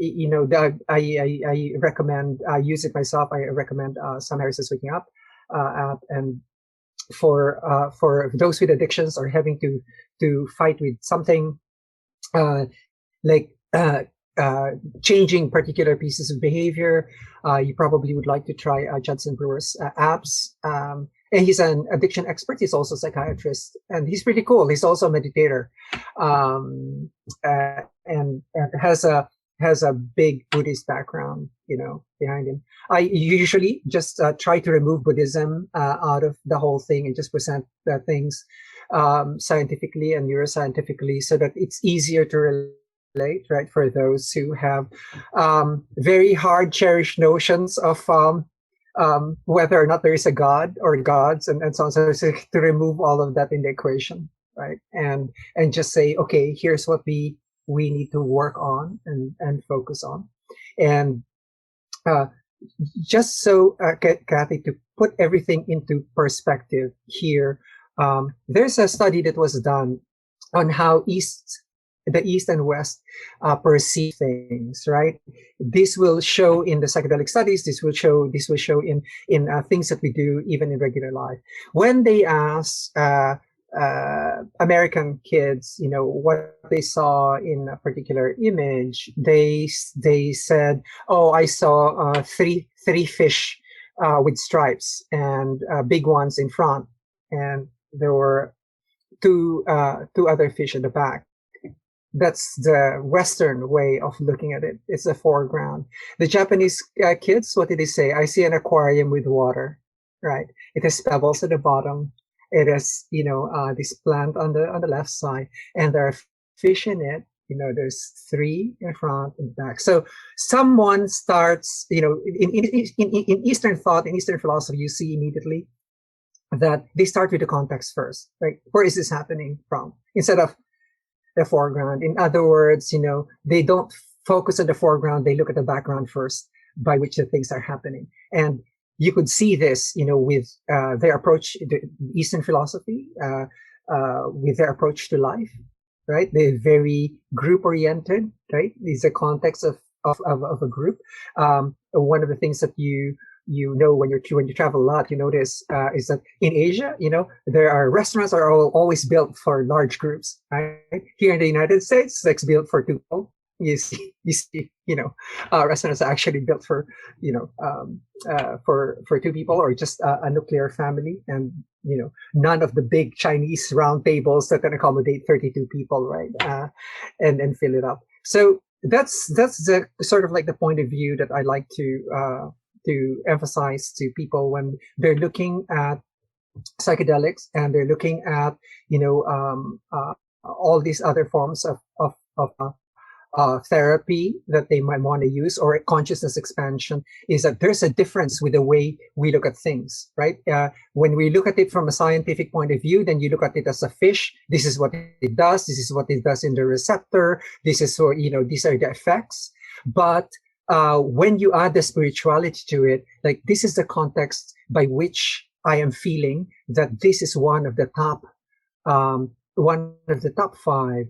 I recommend, I use it myself. I recommend Sam Harris's Waking Up app, and for those with addictions or having to fight with something like changing particular pieces of behavior, you probably would like to try Judson Brewer's apps. And he's an addiction expert. He's also a psychiatrist, and he's pretty cool. He's also a meditator, and has a big Buddhist background, behind him. I usually just try to remove Buddhism out of the whole thing and just present things scientifically and neuroscientifically, so that it's easier to relate, right, for those who have very hard, cherished notions of whether or not there is a God or gods and so on. So to remove all of that in the equation, right? And just say, okay, here's what we need to work on and focus on. And just so, Kathy, to put everything into perspective here, there's a study that was done on how the East and West perceive things, right? This will show in the psychedelic studies. This will show in things that we do even in regular life. When they ask American kids, what they saw in a particular image, they said, "Oh, I saw three fish with stripes and big ones in front, and there were two other fish in the back." That's the Western way of looking at it. It's a foreground. The Japanese kids, what did they say? "I see an aquarium with water," right? It has pebbles at the bottom. It has, this plant on the left side, and there are fish in it. There's three in front and back. So someone starts, in Eastern thought, in Eastern philosophy, you see immediately that they start with the context first, right? Where is this happening from? Instead of the foreground. In other words, they don't focus on the foreground. They look at the background first, by which the things are happening. And you could see this, with their approach to Eastern philosophy, with their approach to life, right? They're very group oriented, right? These are contexts of a group. One of the things that when you travel a lot, you notice is that in Asia, there are restaurants are always built for large groups. Right? Here in the United States, it's built for two people. You see, restaurants are actually built for, for two people or just a nuclear family, and none of the big Chinese round tables that can accommodate 32 people, right? And fill it up. So that's the sort of like the point of view that I like to emphasize to people when they're looking at psychedelics and they're looking at all these other forms of therapy that they might want to use, or consciousness expansion, is that there's a difference with the way we look at things, right? When we look at it from a scientific point of view, then you look at it as a fish. This is what it does. This is what it does in the receptor. This is what, these are the effects. But when you add the spirituality to it, like this is the context by which I am feeling that this is one of the top 5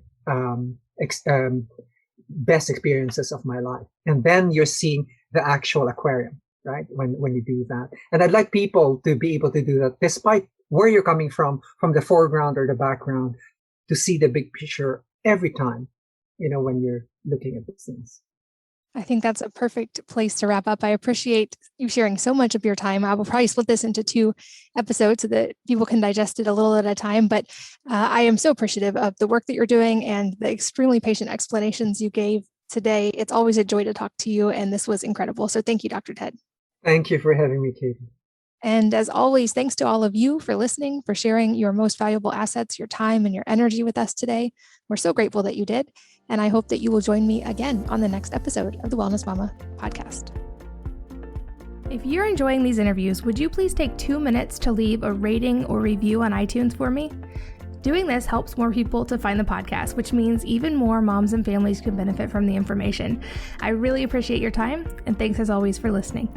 best experiences of my life. And then you're seeing the actual aquarium, right? When you do that. And I'd like people to be able to do that despite where you're coming from the foreground or the background, to see the big picture every time, when you're looking at these things. I think that's a perfect place to wrap up. I appreciate you sharing so much of your time. I will probably split this into 2 episodes so that people can digest it a little at a time. But I am so appreciative of the work that you're doing and the extremely patient explanations you gave today. It's always a joy to talk to you, and this was incredible. So thank you, Dr. Ted. Thank you for having me, Katie. And as always, thanks to all of you for listening, for sharing your most valuable assets, your time and your energy with us today. We're so grateful that you did. And I hope that you will join me again on the next episode of the Wellness Mama podcast. If you're enjoying these interviews, would you please take 2 minutes to leave a rating or review on iTunes for me? Doing this helps more people to find the podcast, which means even more moms and families can benefit from the information. I really appreciate your time, and thanks as always for listening.